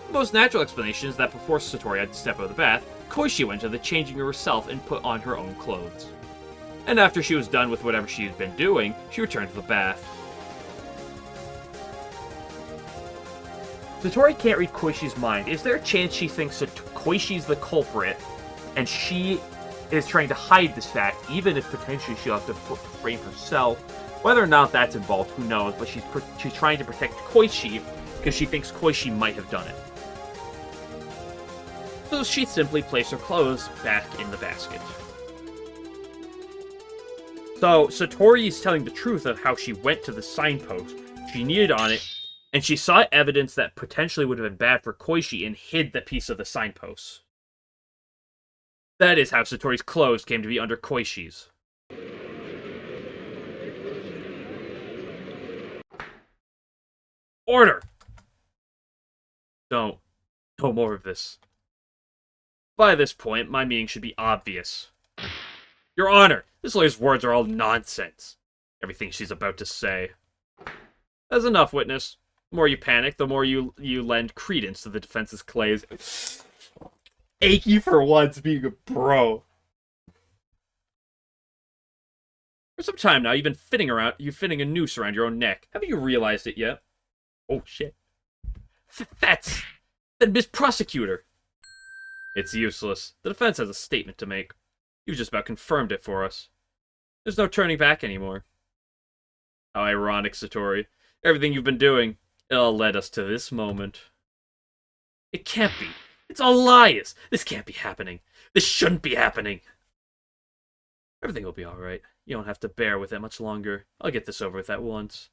The most natural explanation is that before Satori had to step out of the bath, Koichi went to the changing room herself and put on her own clothes. And after she was done with whatever she had been doing, she returned to the bath. Satori can't read Koishi's mind. Is there a chance she thinks that Koishi's the culprit, and she is trying to hide this fact, even if potentially she'll have to frame herself? Whether or not that's involved, who knows, but she's trying to protect Koichi because she thinks Koichi might have done it. So she simply placed her clothes back in the basket. So, Satori is telling the truth of how she went to the signpost. She kneaded on it, and she saw evidence that potentially would have been bad for Koichi and hid the piece of the signpost. That is how Satori's clothes came to be under Koishi's. Order! No more of this. By this point, my meaning should be obvious. Your Honor, this lawyer's words are all nonsense. Everything she's about to say. That's enough, witness. The more you panic, the more you lend credence to the defense's claims. Achy for once being a bro. For some time now, you've been fitting a noose around your own neck. Haven't you realized it yet? Oh, shit. That Miss Prosecutor. It's useless. The defense has a statement to make. You've just about confirmed it for us. There's no turning back anymore. How ironic, Satori. Everything you've been doing, it all led us to this moment. It can't be. It's all lies. This can't be happening. This shouldn't be happening. Everything will be alright. You don't have to bear with it much longer. I'll get this over with at once.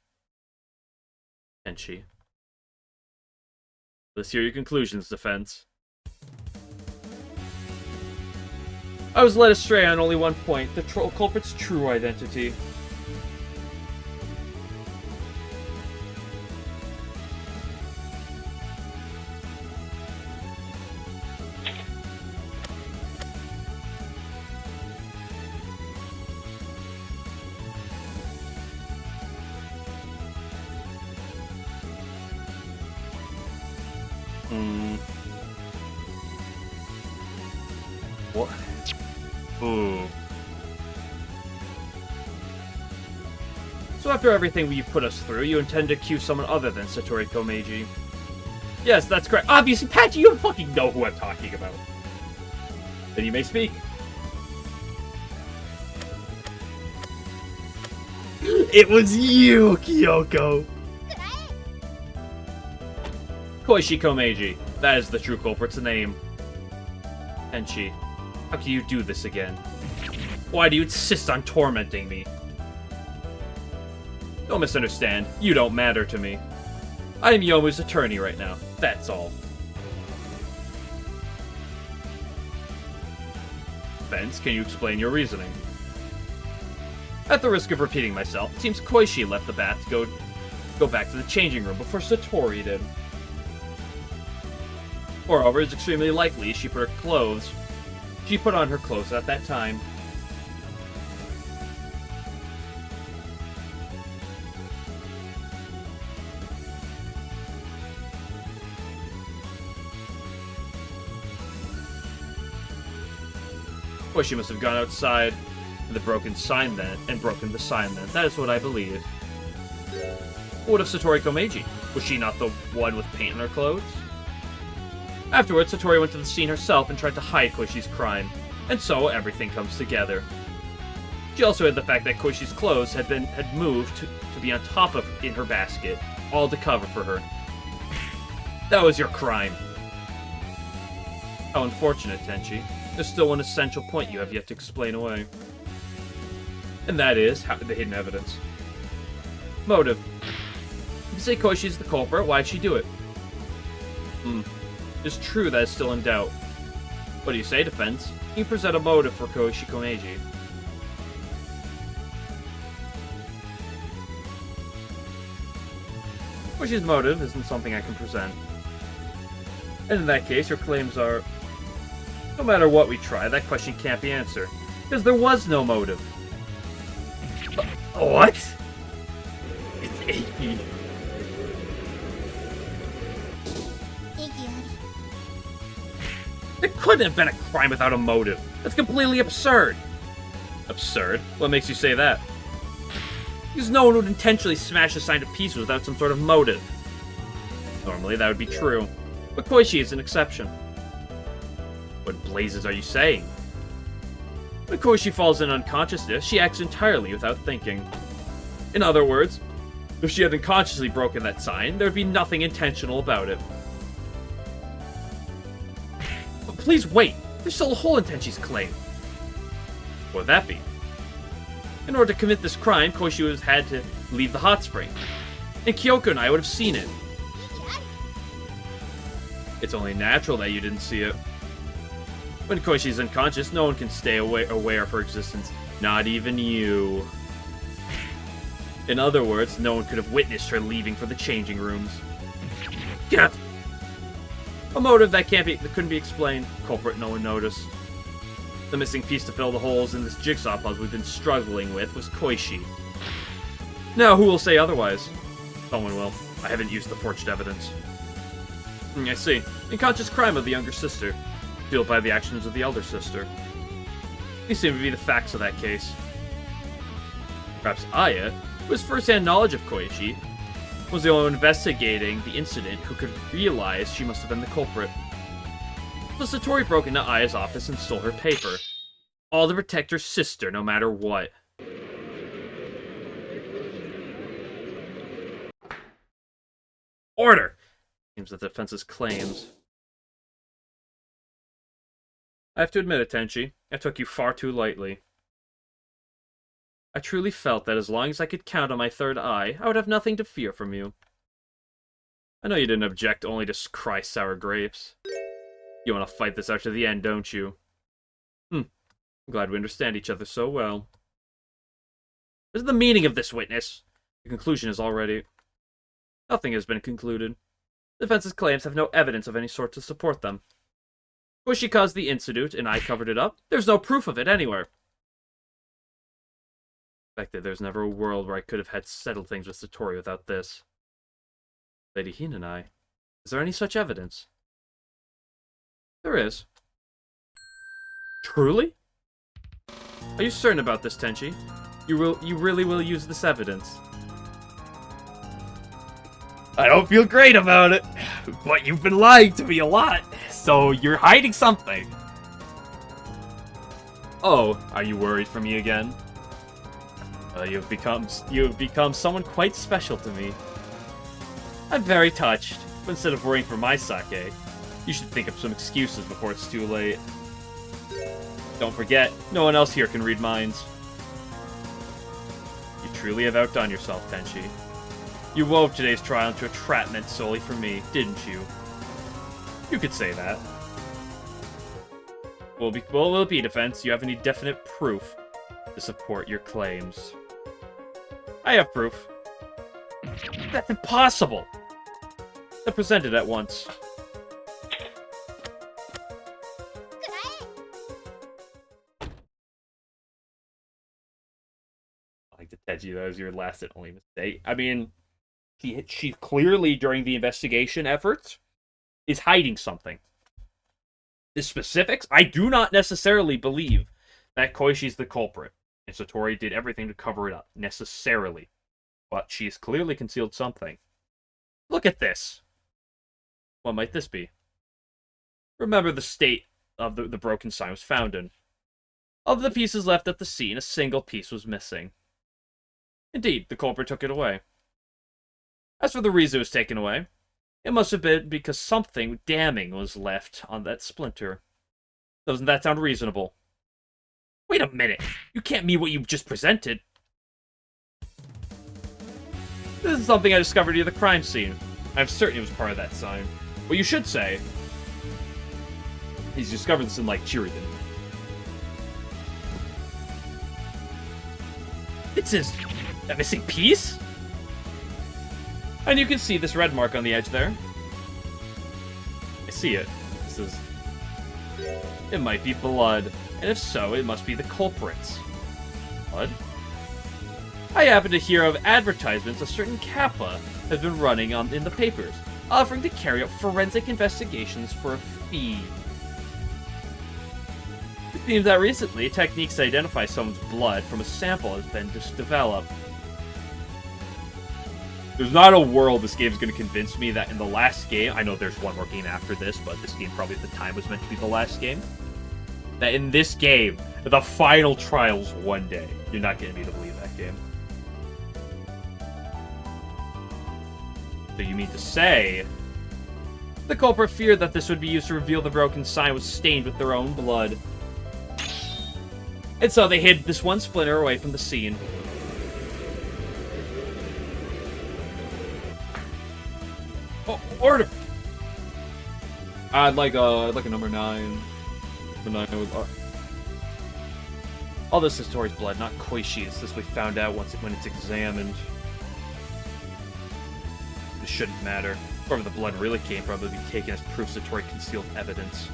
Tenshi. Let's hear your conclusions, defense. I was led astray on only one point, the culprit's true identity. What? Ooh. So after everything you've put us through, you intend to accuse someone other than Satori Komeiji? Yes, that's correct. Obviously, Patchy, you don't fucking know who I'm talking about. Then you may speak. It was you, Kyoko! Koichi Komeiji. That is the true culprit's name. Tenshi, how can you do this again? Why do you insist on tormenting me? Don't misunderstand. You don't matter to me. I am Yomu's attorney right now. That's all. Fence, can you explain your reasoning? At the risk of repeating myself, it seems Koichi left the bath to go back to the changing room before Satori did. Moreover, it's extremely likely she put on her clothes at that time. Koichi must have gone outside with a broken sign then, and broken the sign then. That is what I believe. What of Satori Komeiji? Was she not the one with paint on her clothes? Afterwards, Satori went to the scene herself and tried to hide Koishi's crime, and so everything comes together. She also had the fact that Koishi's clothes had moved to be on top of in her basket, all to cover for her. That was your crime. How unfortunate, Tenshi. There's still one essential point you have yet to explain away. And that is the hidden evidence. Motive. You say Koishi's the culprit, why'd she do it? It's true that is still in doubt. What do you say, defense? Can you present a motive for Koichi Komeiji? Koishi's motive isn't something I can present. And in that case, your claims are... No matter what we try, that question can't be answered. Because there was no motive. What? It's achy. It couldn't have been a crime without a motive. That's completely absurd. Absurd? What makes you say that? Because no one would intentionally smash a sign to pieces without some sort of motive. Normally, that would be true. But Koichi is an exception. What blazes are you saying? When Koichi falls in unconsciousness, she acts entirely without thinking. In other words, if she had unconsciously broken that sign, there would be nothing intentional about it. But please wait! There's still a hole in Tenshi's claim. What would that be? In order to commit this crime, Koichi would have had to leave the hot spring. And Kyoko and I would have seen it. It's only natural that you didn't see it. When Koishi's unconscious, no one can stay aware of her existence. Not even you. In other words, no one could have witnessed her leaving for the changing rooms. Get! A motive that couldn't be explained. Culprit no one noticed. The missing piece to fill the holes in this jigsaw puzzle we've been struggling with was Koichi. Now, who will say otherwise? Someone will. I haven't used the forged evidence. I see. Unconscious crime of the younger sister, fueled by the actions of the elder sister. These seem to be the facts of that case. Perhaps Aya, who has first-hand knowledge of Koichi, was the only one investigating the incident who could realize she must have been the culprit. So Satori broke into Aya's office and stole her paper. All to protect her sister, no matter what. Order! Seems that the defense's claims. I have to admit it, Tenshi. I took you far too lightly. I truly felt that as long as I could count on my third eye, I would have nothing to fear from you. I know you didn't object only to cry sour grapes. You want to fight this out to the end, don't you? I'm glad we understand each other so well. What is the meaning of this witness? The conclusion is already... Nothing has been concluded. The defense's claims have no evidence of any sort to support them. Koichi caused the incident, and I covered it up. There's no proof of it anywhere. The fact that there's never a world where I could have had settled things with Satori without this. Lady Hin and I. Is there any such evidence? There is. Truly? Are you certain about this, Tenchi? You really will use this evidence? I don't feel great about it, but you've been lying to me a lot, so you're hiding something. Oh, are you worried for me again? You've become someone quite special to me. I'm very touched, but instead of worrying for my sake, you should think of some excuses before it's too late. Don't forget, no one else here can read minds. You truly have outdone yourself, Tenchi. You wove today's trial into a trap meant solely for me, didn't you? You could say that. Will it be defense? You have any definite proof to support your claims? I have proof. That's impossible! Then present it at once. I like to Tenchi, that was your last and only mistake. I mean, she clearly, during the investigation efforts, is hiding something. The specifics, I do not necessarily believe that Koishi's the culprit, and Satori did everything to cover it up, necessarily. But she's clearly concealed something. Look at this! What might this be? Remember the state of the broken sign was found in. Of the pieces left at the scene, a single piece was missing. Indeed, the culprit took it away. As for the reason it was taken away, it must have been because something damning was left on that splinter. Doesn't that sound reasonable? Wait a minute! You can't mean what you just presented! This is something I discovered near the crime scene. I'm certain it was part of that sign. What you should say... He's discovered this in, like, Chiridan. It says... a missing piece? And you can see this red mark on the edge there. I see it. This is... It might be blood. And if so, it must be the culprits. Blood? I happen to hear of advertisements a certain Kappa has been running in the papers, offering to carry out forensic investigations for a fee. It seems that recently, techniques to identify someone's blood from a sample has been developed. There's not a world this game is going to convince me that in the last game, I know there's one more game after this, but this game probably at the time was meant to be the last game, that in this game, the final trial's one day. You're not getting me to believe that game. So you mean to say... The culprit feared that this would be used to reveal the broken sign was stained with their own blood. And so they hid this one splinter away from the scene. Oh, order! I'd like a number 9. Number 9 with... All this is Satori's blood, not Koishi's. This we found out when it's examined. This shouldn't matter. Wherever the blood really came from will be taken as proof Satori concealed evidence.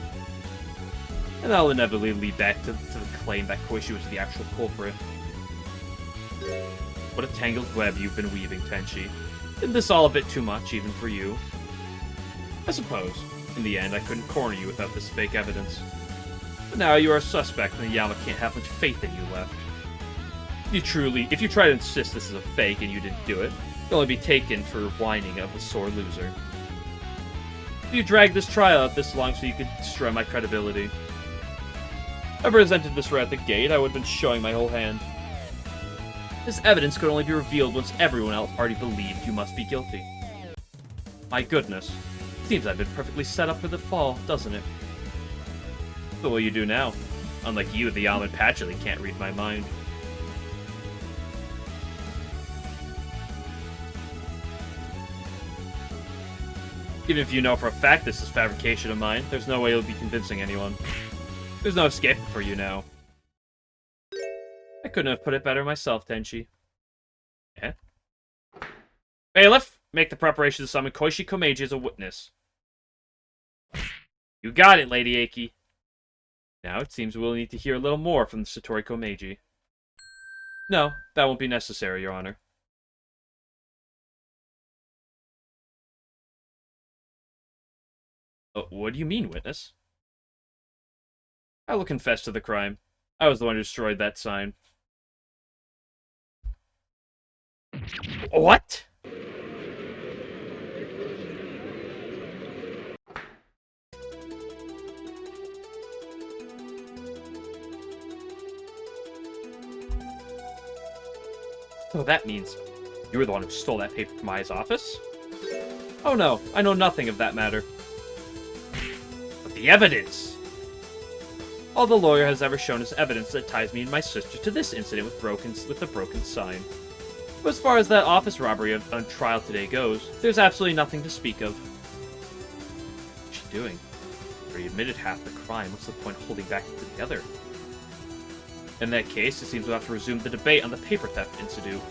And that'll inevitably lead back to the claim that Koishi was the actual culprit. What a tangled web you've been weaving, Tenchi. Isn't this all a bit too much, even for you? I suppose. In the end, I couldn't corner you without this fake evidence. But now you are a suspect, and the Yama can't have much faith in you left. If you try to insist this is a fake and you didn't do it, you'll only be taken for whining of a sore loser. You dragged this trial out this long so you could destroy my credibility. If I presented this right at the gate, I would have been showing my whole hand. This evidence could only be revealed once everyone else already believed you must be guilty. My goodness. Seems I've been perfectly set up for the fall, doesn't it? So what will you do now? Unlike you, the almond patchily can't read my mind. Even if you know for a fact this is fabrication of mine, there's no way you'll be convincing anyone. There's no escape for you now. I couldn't have put it better myself, Tenchi. Yeah? Bailiff, make the preparations to summon Koishi Komeiji as a witness. You got it, Lady Aki. Now it seems we'll need to hear a little more from the Satori Komeiji. No, that won't be necessary, Your Honor. What do you mean, witness? I will confess to the crime. I was the one who destroyed that sign. What? So that means you were the one who stole that paper from Aya's office? Oh no, I know nothing of that matter. But the evidence! All the lawyer has ever shown is evidence that ties me and my sister to this incident with the broken sign. But as far as that office robbery on trial today goes, there's absolutely nothing to speak of. What's she doing? Already admitted half the crime, what's the point of holding back the other? In that case, it seems we'll have to resume the debate on the paper theft incident.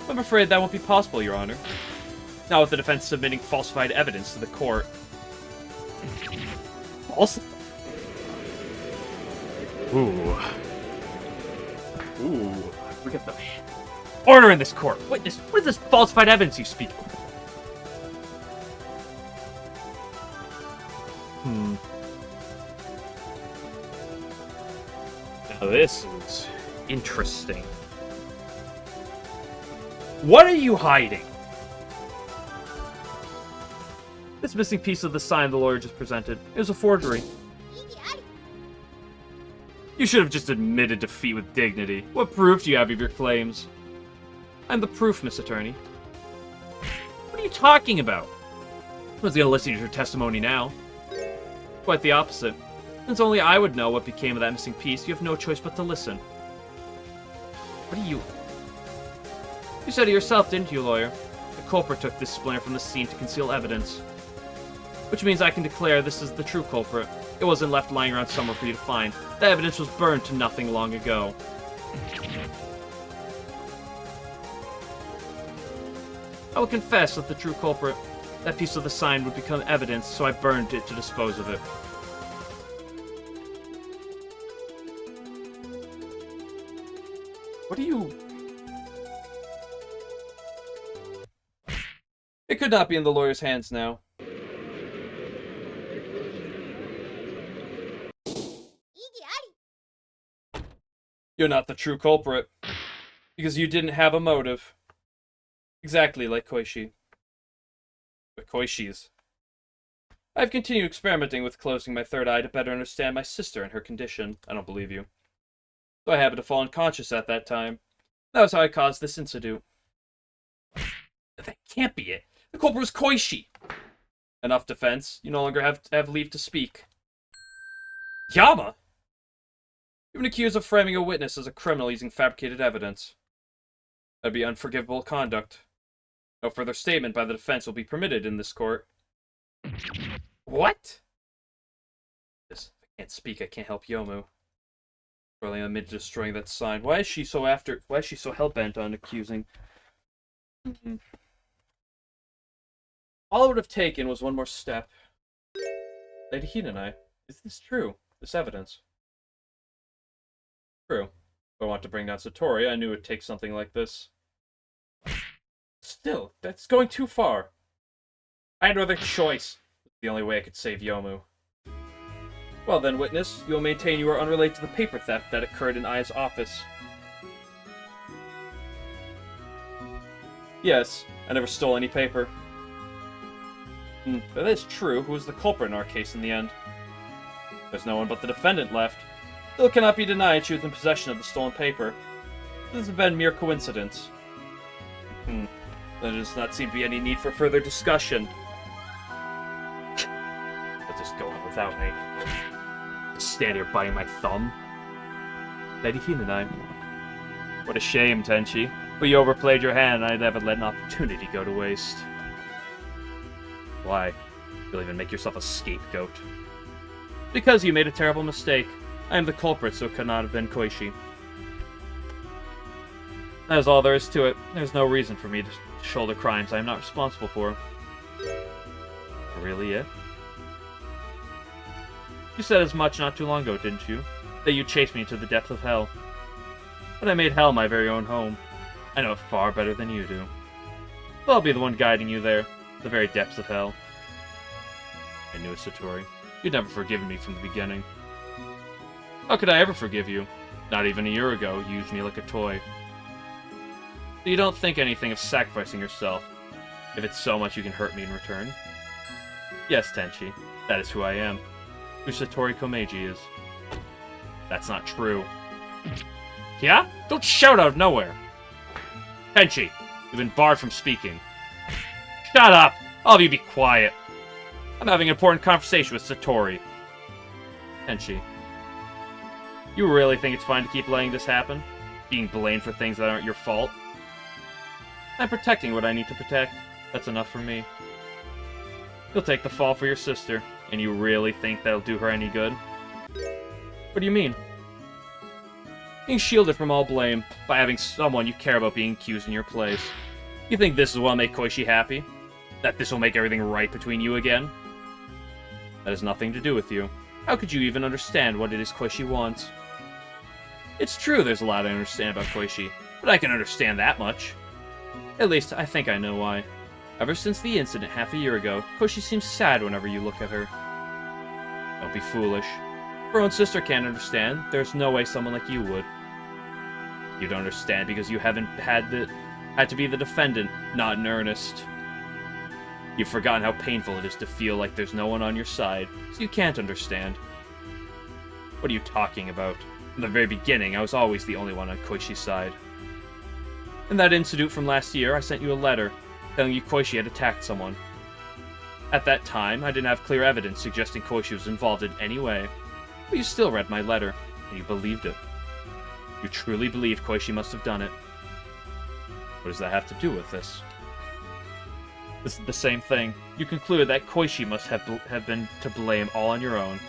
I'm afraid that won't be possible, Your Honor. Not with the defense submitting falsified evidence to the court. Falsified? Ooh. We got the order in this court. Witness, what is this falsified evidence you speak of? Now this is interesting. What are you hiding? This missing piece of the sign the lawyer just presented is a forgery. You should have just admitted defeat with dignity. What proof do you have of your claims? I'm the proof, Miss Attorney. What are you talking about? I was gonna listen to your testimony now. Quite the opposite. Since only I would know what became of that missing piece, you have no choice but to listen. What are you... You said it yourself, didn't you, lawyer? The culprit took this splinter from the scene to conceal evidence. Which means I can declare this is the true culprit. It wasn't left lying around somewhere for you to find. The evidence was burned to nothing long ago. I will confess that the true culprit, that piece of the sign would become evidence, so I burned it to dispose of it. What are you... It could not be in the lawyer's hands now. You're not the true culprit. Because you didn't have a motive. Exactly like Koishi. But Koishi's. I've continued experimenting with closing my third eye to better understand my sister and her condition. I don't believe you. So I happened to fall unconscious at that time. That was how I caused this incident. That can't be it. The culprit was Koishi. Enough defense. You no longer have leave to speak. Yama? You've been accused of framing a witness as a criminal using fabricated evidence. That'd be unforgivable conduct. No further statement by the defense will be permitted in this court. What? If I can't speak, I can't help Yomu. Probably admitted to destroying that sign. Why is she so hell-bent on accusing? All it would have taken was one more step. Lady Hinanai, is this true? This evidence? True. If I want to bring down Satori, I knew it would take something like this. Still, that's going too far. I had no other choice. It's the only way I could save Yomu. Well then, witness, you will maintain you are unrelated to the paper theft that occurred in Aya's office. Yes, I never stole any paper. If that is true, who was the culprit in our case in the end? There's no one but the defendant left. Still cannot be denied she was in possession of the stolen paper. This has been mere coincidence. There does not seem to be any need for further discussion. Let's just go on without me. Just stand here biting my thumb. Lady Hinanai. What a shame, Tenshi. But you overplayed your hand, and I'd never let an opportunity go to waste. Why? You'll even make yourself a scapegoat. Because you made a terrible mistake. I am the culprit, so it could not have been Koishi. That is all there is to it. There's no reason for me to shoulder crimes I am not responsible for. Really it? You said as much not too long ago, didn't you? That you chased me to the depths of hell. But I made hell my very own home. I know it far better than you do. So I'll be the one guiding you there, the very depths of hell. I knew it, Satori. You'd never forgiven me from the beginning. How could I ever forgive you? Not even a year ago, you used me like a toy. So you don't think anything of sacrificing yourself, if it's so much you can hurt me in return? Yes, Tenshi, that is who I am. Who Satori Komeiji is. That's not true. Yeah? Don't shout out of nowhere! Tenshi, you've been barred from speaking. Shut up! All of you be quiet. I'm having an important conversation with Satori. Tenshi, you really think it's fine to keep letting this happen? Being blamed for things that aren't your fault? I'm protecting what I need to protect. That's enough for me. You'll take the fall for your sister, and you really think that'll do her any good? What do you mean? Being shielded from all blame by having someone you care about being accused in your place. You think this will make Koichi happy? That this will make everything right between you again? That has nothing to do with you. How could you even understand what it is Koichi wants? It's true there's a lot I understand about Koichi, but I can understand that much. At least, I think I know why. Ever since the incident half a year ago, Koichi seems sad whenever you look at her. Don't be foolish. If her own sister can't understand, there's no way someone like you would. You don't understand because you haven't had to be the defendant, not in earnest. You've forgotten how painful it is to feel like there's no one on your side, so you can't understand. What are you talking about? From the very beginning, I was always the only one on Koichi's side. In that incident from last year, I sent you a letter, telling you Koichi had attacked someone. At that time, I didn't have clear evidence suggesting Koichi was involved in any way, but you still read my letter, and you believed it. You truly believe Koichi must have done it. What does that have to do with this? This is the same thing. You concluded that Koichi must have been to blame all on your own.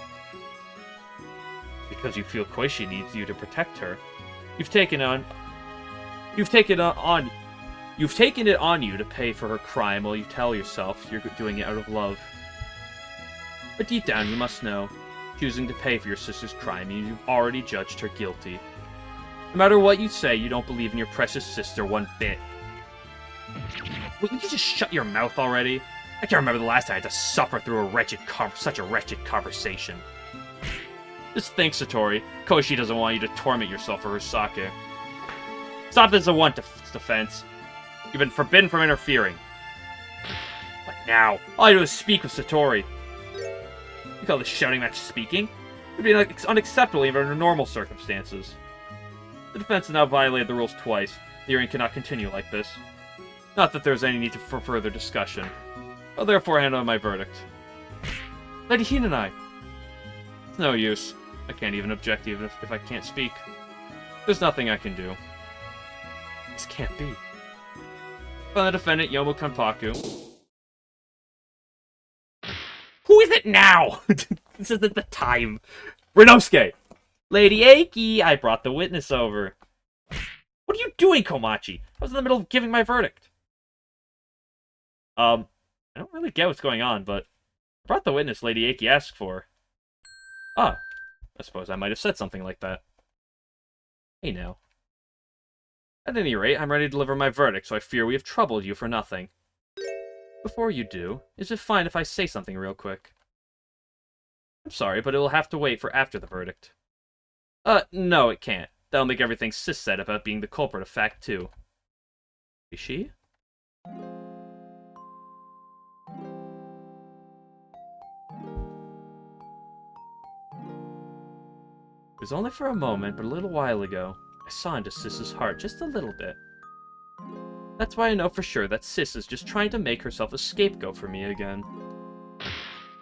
Because you feel Koichi needs you to protect her. You've taken it on you to pay for her crime while you tell yourself you're doing it out of love. But deep down you must know, choosing to pay for your sister's crime means you've already judged her guilty. No matter what you say, you don't believe in your precious sister one bit. Will you just shut your mouth already? I can't remember the last time I had to suffer through such a wretched conversation. Just think, Satori. Koichi doesn't want you to torment yourself for her sake. Stop this at one defense. You've been forbidden from interfering. But now, all I do is speak with Satori. You call this shouting match speaking? It would be unacceptable even under normal circumstances. The defense has now violated the rules twice. The hearing cannot continue like this. Not that there is any need for further discussion. I'll therefore hand on my verdict. Lady Hinanai! It's no use. I can't even object even if I can't speak. There's nothing I can do. This can't be. From the defendant, Yomu Kanpaku. Who is it now? This isn't the time. Rinosuke! Lady Aiki, I brought the witness over. What are you doing, Komachi? I was in the middle of giving my verdict. I don't really get what's going on, but I brought the witness Lady Aiki asked for. Ah, I suppose I might have said something like that. Hey now. At any rate, I'm ready to deliver my verdict, so I fear we have troubled you for nothing. Before you do, is it fine if I say something real quick? I'm sorry, but it will have to wait for after the verdict. No, it can't. That'll make everything Sis said about being the culprit a fact, too. Is she? It was only for a moment, but a little while ago, I saw into Sis's heart just a little bit. That's why I know for sure that Sis is just trying to make herself a scapegoat for me again.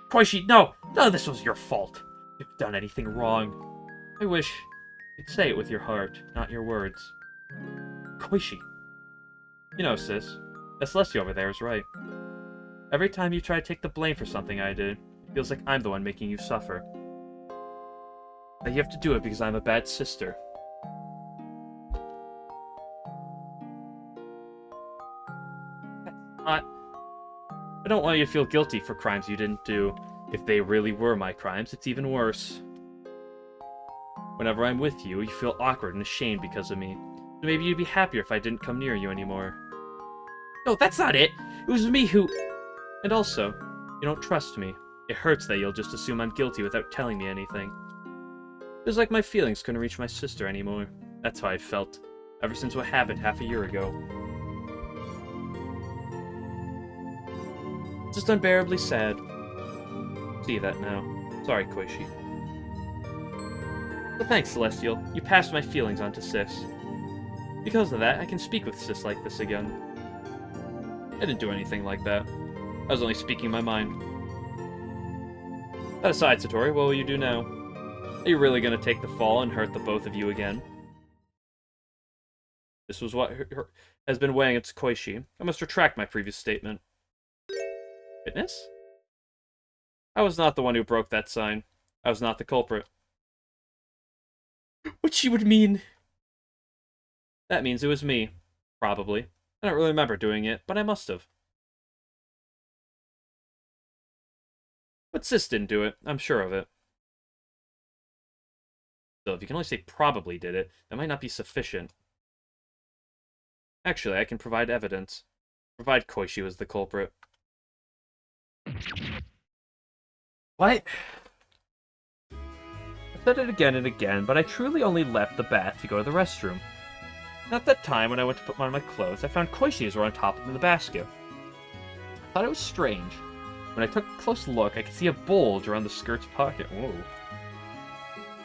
Koichi, no! None of this was your fault! You've done anything wrong. I wish you'd say it with your heart, not your words. Koichi. You know, Sis, that Celestia over there is right. Every time you try to take the blame for something I did, it feels like I'm the one making you suffer. That you have to do it because I'm a bad sister. I don't want you to feel guilty for crimes you didn't do. If they really were my crimes, it's even worse. Whenever I'm with you, you feel awkward and ashamed because of me. So maybe you'd be happier if I didn't come near you anymore. No, that's not it! It was me who... And also, you don't trust me. It hurts that you'll just assume I'm guilty without telling me anything. It was like my feelings couldn't reach my sister anymore. That's how I felt, ever since what happened half a year ago. Just unbearably sad. See that now. Sorry, Koichi. But thanks, Celestial. You passed my feelings on to Sis. Because of that, I can speak with Sis like this again. I didn't do anything like that. I was only speaking my mind. That aside, Satori, what will you do now? Are you really going to take the fall and hurt the both of you again? This was what has been weighing its Koichi. I must retract my previous statement. Witness? I was not the one who broke that sign. I was not the culprit. Which she would mean... That means it was me. Probably. I don't really remember doing it, but I must have. But Sis didn't do it. I'm sure of it. So if you can only say probably did it, that might not be sufficient. Actually, I can provide evidence. Provide Koichi was the culprit. What? I said it again and again, but I truly only left the bath to go to the restroom. And at that time, when I went to put on my clothes, I found Koichi's were on top of the basket. I thought it was strange. When I took a close look, I could see a bulge around the skirt's pocket. Whoa.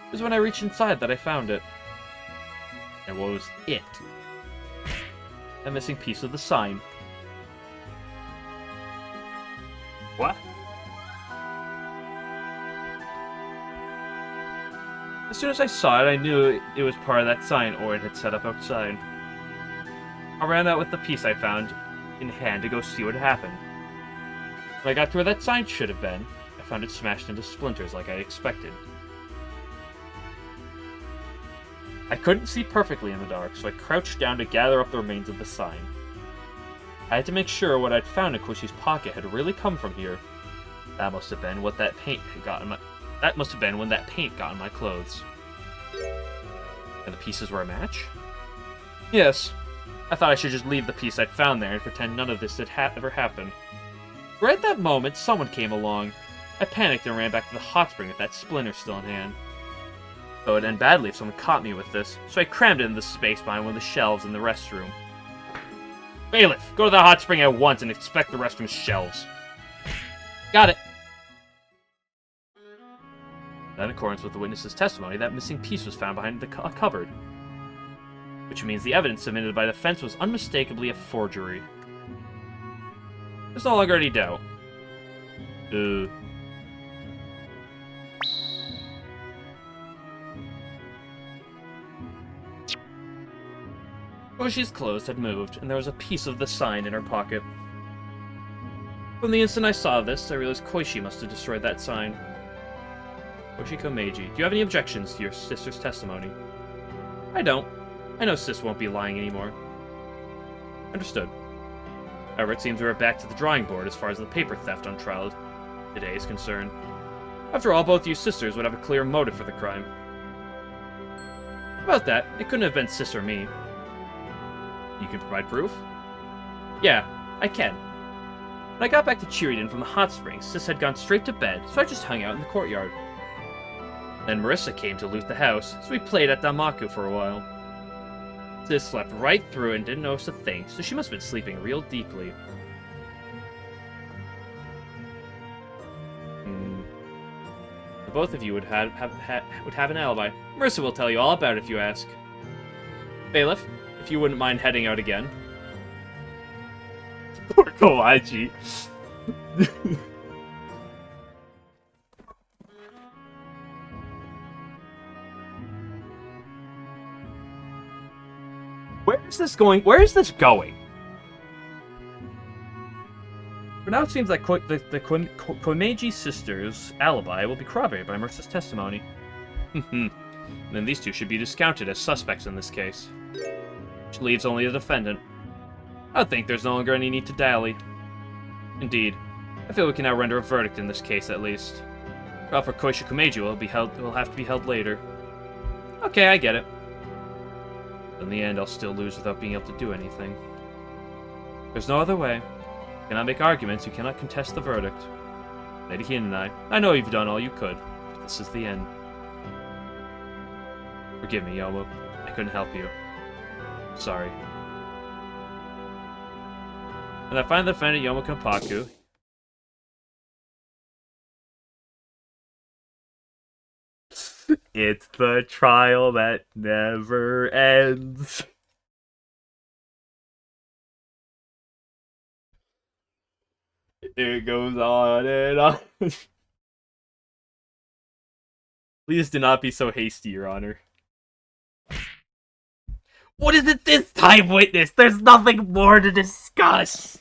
It was when I reached inside that I found it. And what was it? A missing piece of the sign. What? As soon as I saw it, I knew it was part of that sign Orin had set up outside. I ran out with the piece I found in hand to go see what happened. When I got to where that sign should have been, I found it smashed into splinters like I expected. I couldn't see perfectly in the dark, so I crouched down to gather up the remains of the sign. I had to make sure what I'd found in Koichi's pocket had really come from here. That must have been what that paint had gotten my... That must have been when that paint got on my clothes. And the pieces were a match? Yes. I thought I should just leave the piece I'd found there and pretend none of this had ever happened. Right at that moment, someone came along. I panicked and ran back to the hot spring with that splinter still in hand. Though it'd end badly if someone caught me with this, so I crammed it in the space behind one of the shelves in the restroom. Bailiff, go to the hot spring at once and inspect the restroom's shelves. Got it. In accordance with the witness's testimony, that missing piece was found behind a cupboard. Which means the evidence submitted by the defense was unmistakably a forgery. There's no longer any doubt. Koishi's clothes had moved, and there was a piece of the sign in her pocket. From the instant I saw this, I realized Koichi must have destroyed that sign. Koichi Meiji, do you have any objections to your sister's testimony? I don't. I know Sis won't be lying anymore. Understood. However, it seems we're back to the drawing board as far as the paper theft on trial today is concerned. After all, both you sisters would have a clear motive for the crime. About that, it couldn't have been Sis or me. You can provide proof? Yeah, I can. When I got back to Chiriden from the hot springs, Sis had gone straight to bed, so I just hung out in the courtyard. Then Marissa came to loot the house, so we played at Damaku for a while. Sis slept right through and didn't notice a thing, so she must have been sleeping real deeply. The both of you would have an alibi. Marissa will tell you all about it if you ask. Bailiff, if you wouldn't mind heading out again. Poor Kawaji. Where is this going? Where is this going? For now, it seems like the Komeiji sisters' alibi will be corroborated by Marissa's testimony. And then these two should be discounted as suspects in this case. Which leaves only the defendant. I think there's no longer any need to dally. Indeed, I feel we can now render a verdict in this case at least. Trial for Koichi Komeiji will have to be held later. Okay, I get it. In the end, I'll still lose without being able to do anything. There's no other way. You cannot make arguments, you cannot contest the verdict. Lady Hin and I know you've done all you could, but this is the end. Forgive me, Yomu. I couldn't help you. Sorry. And I find the defendant Yomu Kampaku. It's the trial that never ends. It goes on and on. Please do not be so hasty, Your Honor. What is it this time, witness? There's nothing more to discuss.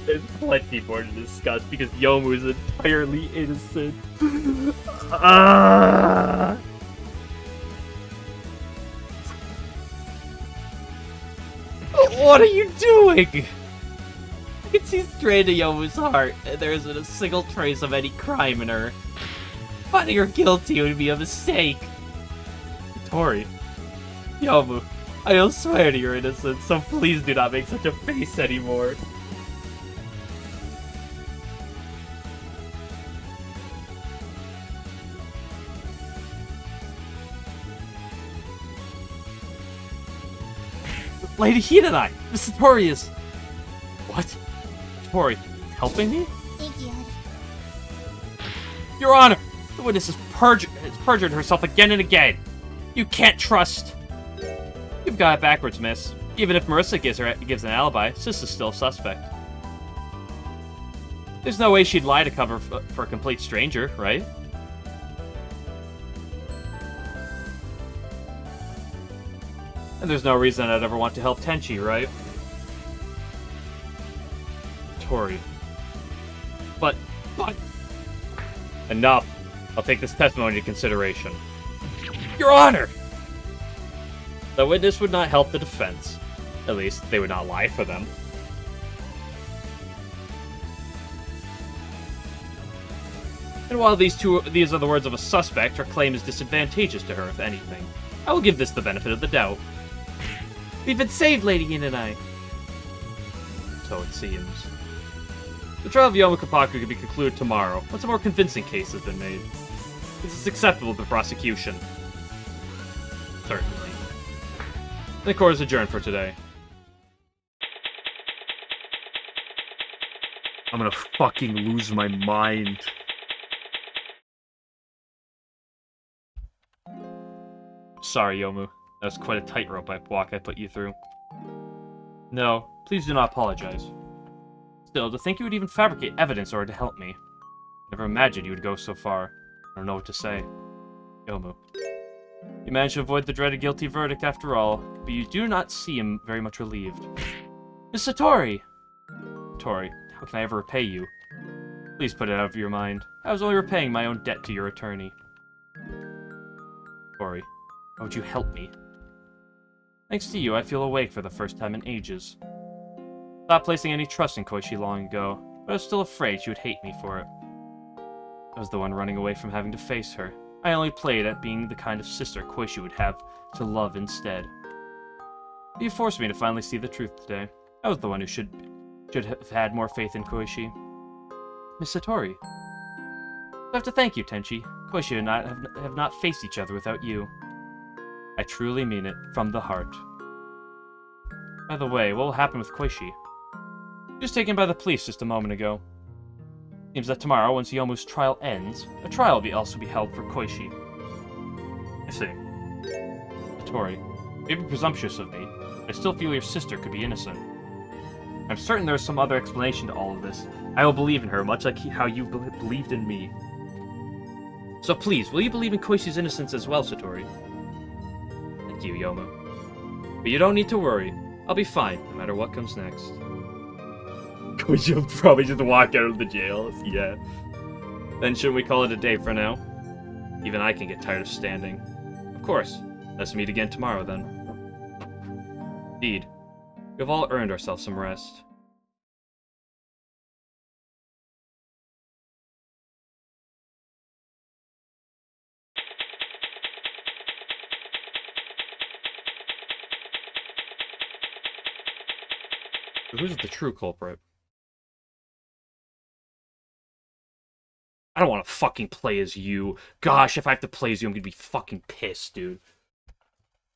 There's plenty more to discuss because Yomu is entirely innocent. What are you doing? I can see straight into Yomu's heart, and there isn't a single trace of any crime in her. Finding her guilty would be a mistake. Tori. Yomu, I will swear to your innocence, so please do not make such a face anymore. Lady Hinanai! Miss Satori is... What? Tori, helping me? Your Honor! The witness has perjured herself again and again! You can't trust... You've got it backwards, miss. Even if Marissa gives an alibi, Sis is still a suspect. There's no way she'd lie to cover for a complete stranger, right? And there's no reason I'd ever want to help Tenshi, right? Tori. But... Enough. I'll take this testimony into consideration. Your Honor! The witness would not help the defense. At least, they would not lie for them. And while these are the words of a suspect, her claim is disadvantageous to her, if anything. I will give this the benefit of the doubt. We've been saved, Lady Yin and I. So it seems. The trial of Yomu Kapaku could be concluded tomorrow, once a more convincing case has been made. This is acceptable to the prosecution. Certainly. The court is adjourned for today. I'm gonna fucking lose my mind. Sorry, Yomu. That was quite a tightrope walk I put you through. No, please do not apologize. Still, to think you would even fabricate evidence in order to help me. Never imagined you would go so far. I don't know what to say. Yomu. You managed to avoid the dreaded guilty verdict after all, but you do not seem very much relieved. Miss Satori! Tori, how can I ever repay you? Please put it out of your mind. I was only repaying my own debt to your attorney. Tori, how would you help me? Thanks to you, I feel awake for the first time in ages. Stopped placing any trust in Koichi long ago, but I was still afraid she would hate me for it. I was the one running away from having to face her. I only played at being the kind of sister Koichi would have to love instead. You forced me to finally see the truth today. I was the one who should have had more faith in Koichi. Miss Satori. I have to thank you, Tenshi. Koichi and I have not faced each other without you. I truly mean it, from the heart. By the way, what will happen with Koichi? He was taken by the police just a moment ago. Seems that tomorrow, once Yomu's trial ends, a trial will also be held for Koichi. I see. Satori, it may be presumptuous of me, but I still feel your sister could be innocent. I'm certain there is some other explanation to all of this. I will believe in her, much like how you believed in me. So please, will you believe in Koichi's innocence as well, Satori? Thank you, Yomu. But you don't need to worry. I'll be fine, no matter what comes next. Koichi will probably just walk out of the jail. Yeah. Then shouldn't we call it a day for now? Even I can get tired of standing. Of course. Let's meet again tomorrow, then. Indeed. We've all earned ourselves some rest. Who's the true culprit? I don't want to fucking play as you. Gosh, if I have to play as you, I'm gonna be fucking pissed, dude.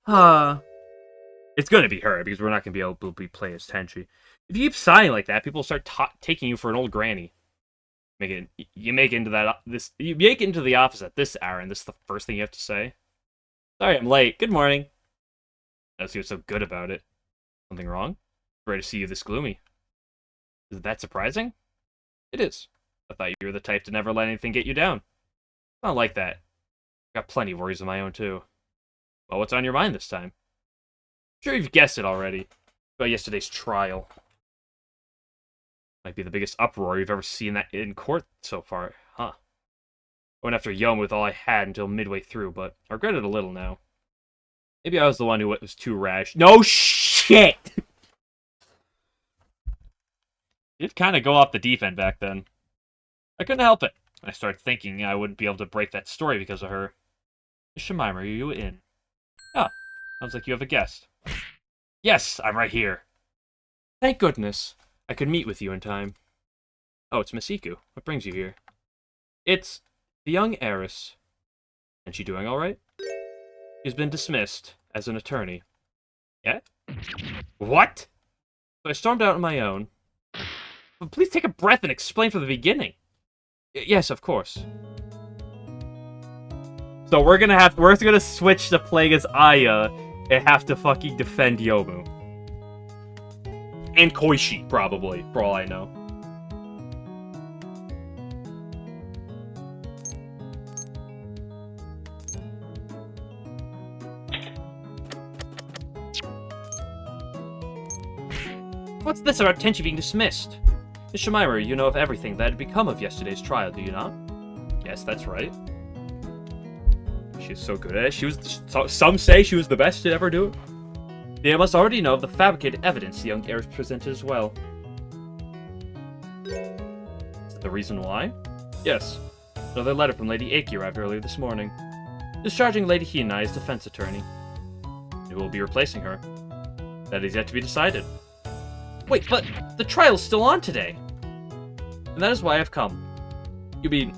It's gonna be her, because we're not gonna be able to play as Tenshi. If you keep sighing like that, people start taking you for an old granny. You make it into the office at this hour, and this is the first thing you have to say. Sorry, I'm late. Good morning. That's what's so good about it. Something wrong? Sorry to see you this gloomy. Is that surprising? It is. I thought you were the type to never let anything get you down. Not like that. Got plenty of worries of my own too. Well, what's on your mind this time? I'm sure you've guessed it already. About yesterday's trial. Might be the biggest uproar you've ever seen that in court so far, huh? I went after Yom with all I had until midway through, but I regret it a little now. Maybe I was the one who was too rash. No shit! You did kind of go off the deep end back then. I couldn't help it. I started thinking I wouldn't be able to break that story because of her. Shemima, are you in? Ah, sounds like you have a guest. Yes, I'm right here. Thank goodness. I could meet with you in time. Oh, it's Masiku. What brings you here? It's the young heiress. And she doing all right? She's been dismissed as an attorney. Yeah? What? So I stormed out on my own. But please take a breath and explain from the beginning. Yes, of course. So we're gonna switch to playing as Aya and have to fucking defend Yomu. And Koishi, probably, for all I know. What's this about Tenshi being dismissed? Miss Shemima, you know of everything that had become of yesterday's trial, do you not? Yes, that's right. She's so good at it. Some say she was the best to ever do it. They must already know of the fabricated evidence the young heiress presented as well. Is that the reason why? Yes. Another letter from Lady Aki arrived earlier this morning, discharging Lady Hinai as defense attorney. Who will be replacing her? That is yet to be decided. Wait, but the trial's still on today! And that is why I've come. You mean...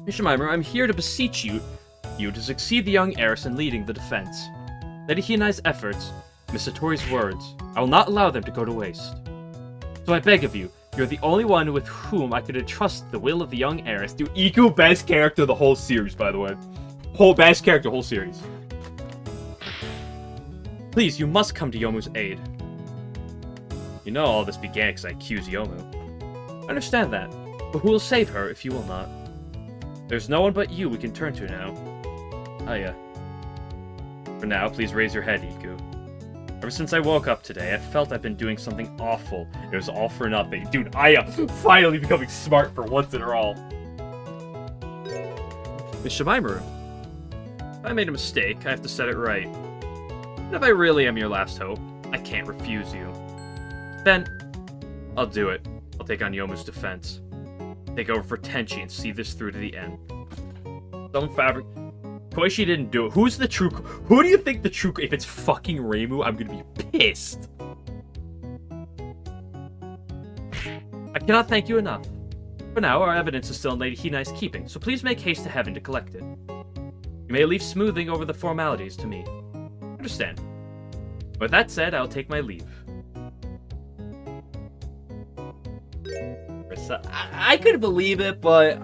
Miss Shemima, I'm here to beseech you to succeed the young heiress in leading the defense. Lady Hinai's efforts, Miss Satori's words, I will not allow them to go to waste. So I beg of you, you're the only one with whom I could entrust the will of the young heiress to equal best character of the whole series, by the way. Best character, whole series. Please, you must come to Yomu's aid. You know all this began because I accused Yomu. I understand that, but who will save her if you will not? There's no one but you we can turn to now. Aya. For now, please raise your head, Iku. Ever since I woke up today, I felt I've been doing something awful. It was all for nothing. Dude, Aya finally becoming smart for once in her all. Miss Shemima, if I made a mistake, I have to set it right. And if I really am your last hope, I can't refuse you. Then, I'll do it. I'll take on Yomu's defense. Take over for Tenshi and see this through to the end. Some fabric... Koishi didn't do it. Who do you think the true... If it's fucking Reimu, I'm gonna be pissed. I cannot thank you enough. For now, our evidence is still in Lady Hinai's keeping, so please make haste to heaven to collect it. You may leave smoothing over the formalities to me. Understand. With that said, I'll take my leave. I could believe it, but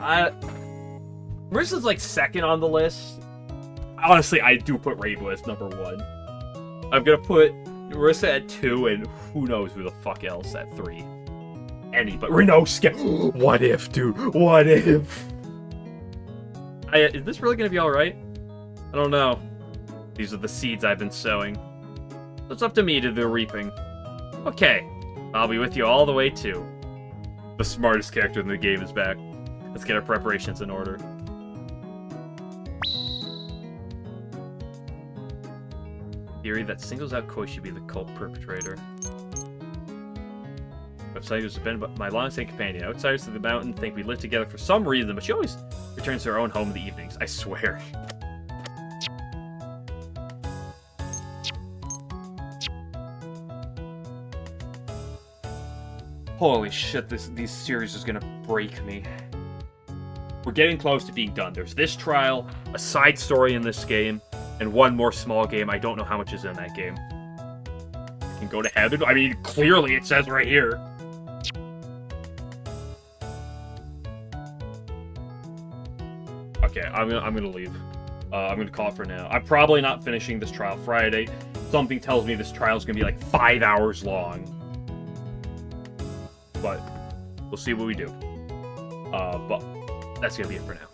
Marissa's like second on the list. Honestly, I do put Rainbow as number 1. I'm gonna put Marissa at 2, and who knows who the fuck else at 3. But Renosuke. What if, dude? What if? Is this really gonna be alright? I don't know. These are the seeds I've been sowing. It's up to me to do the reaping. Okay, I'll be with you all the way too. The smartest character in the game is back. Let's get our preparations in order. Theory that singles out Koishi to be the cult perpetrator. Website who's been my long-standing companion. Outsiders of the mountain think we live together for some reason, but she always returns to her own home in the evenings. I swear. Holy shit, these series is gonna break me. we're getting close to being done. There's this trial, a side story in this game, and one more small game. I don't know how much is in that game. I can go to heaven. I mean, clearly it says right here. Okay, I'm gonna leave. I'm gonna call it for now. I'm probably not finishing this trial Friday. Something tells me this trial is gonna be like 5 hours long. But we'll see what we do. But that's gonna be it for now.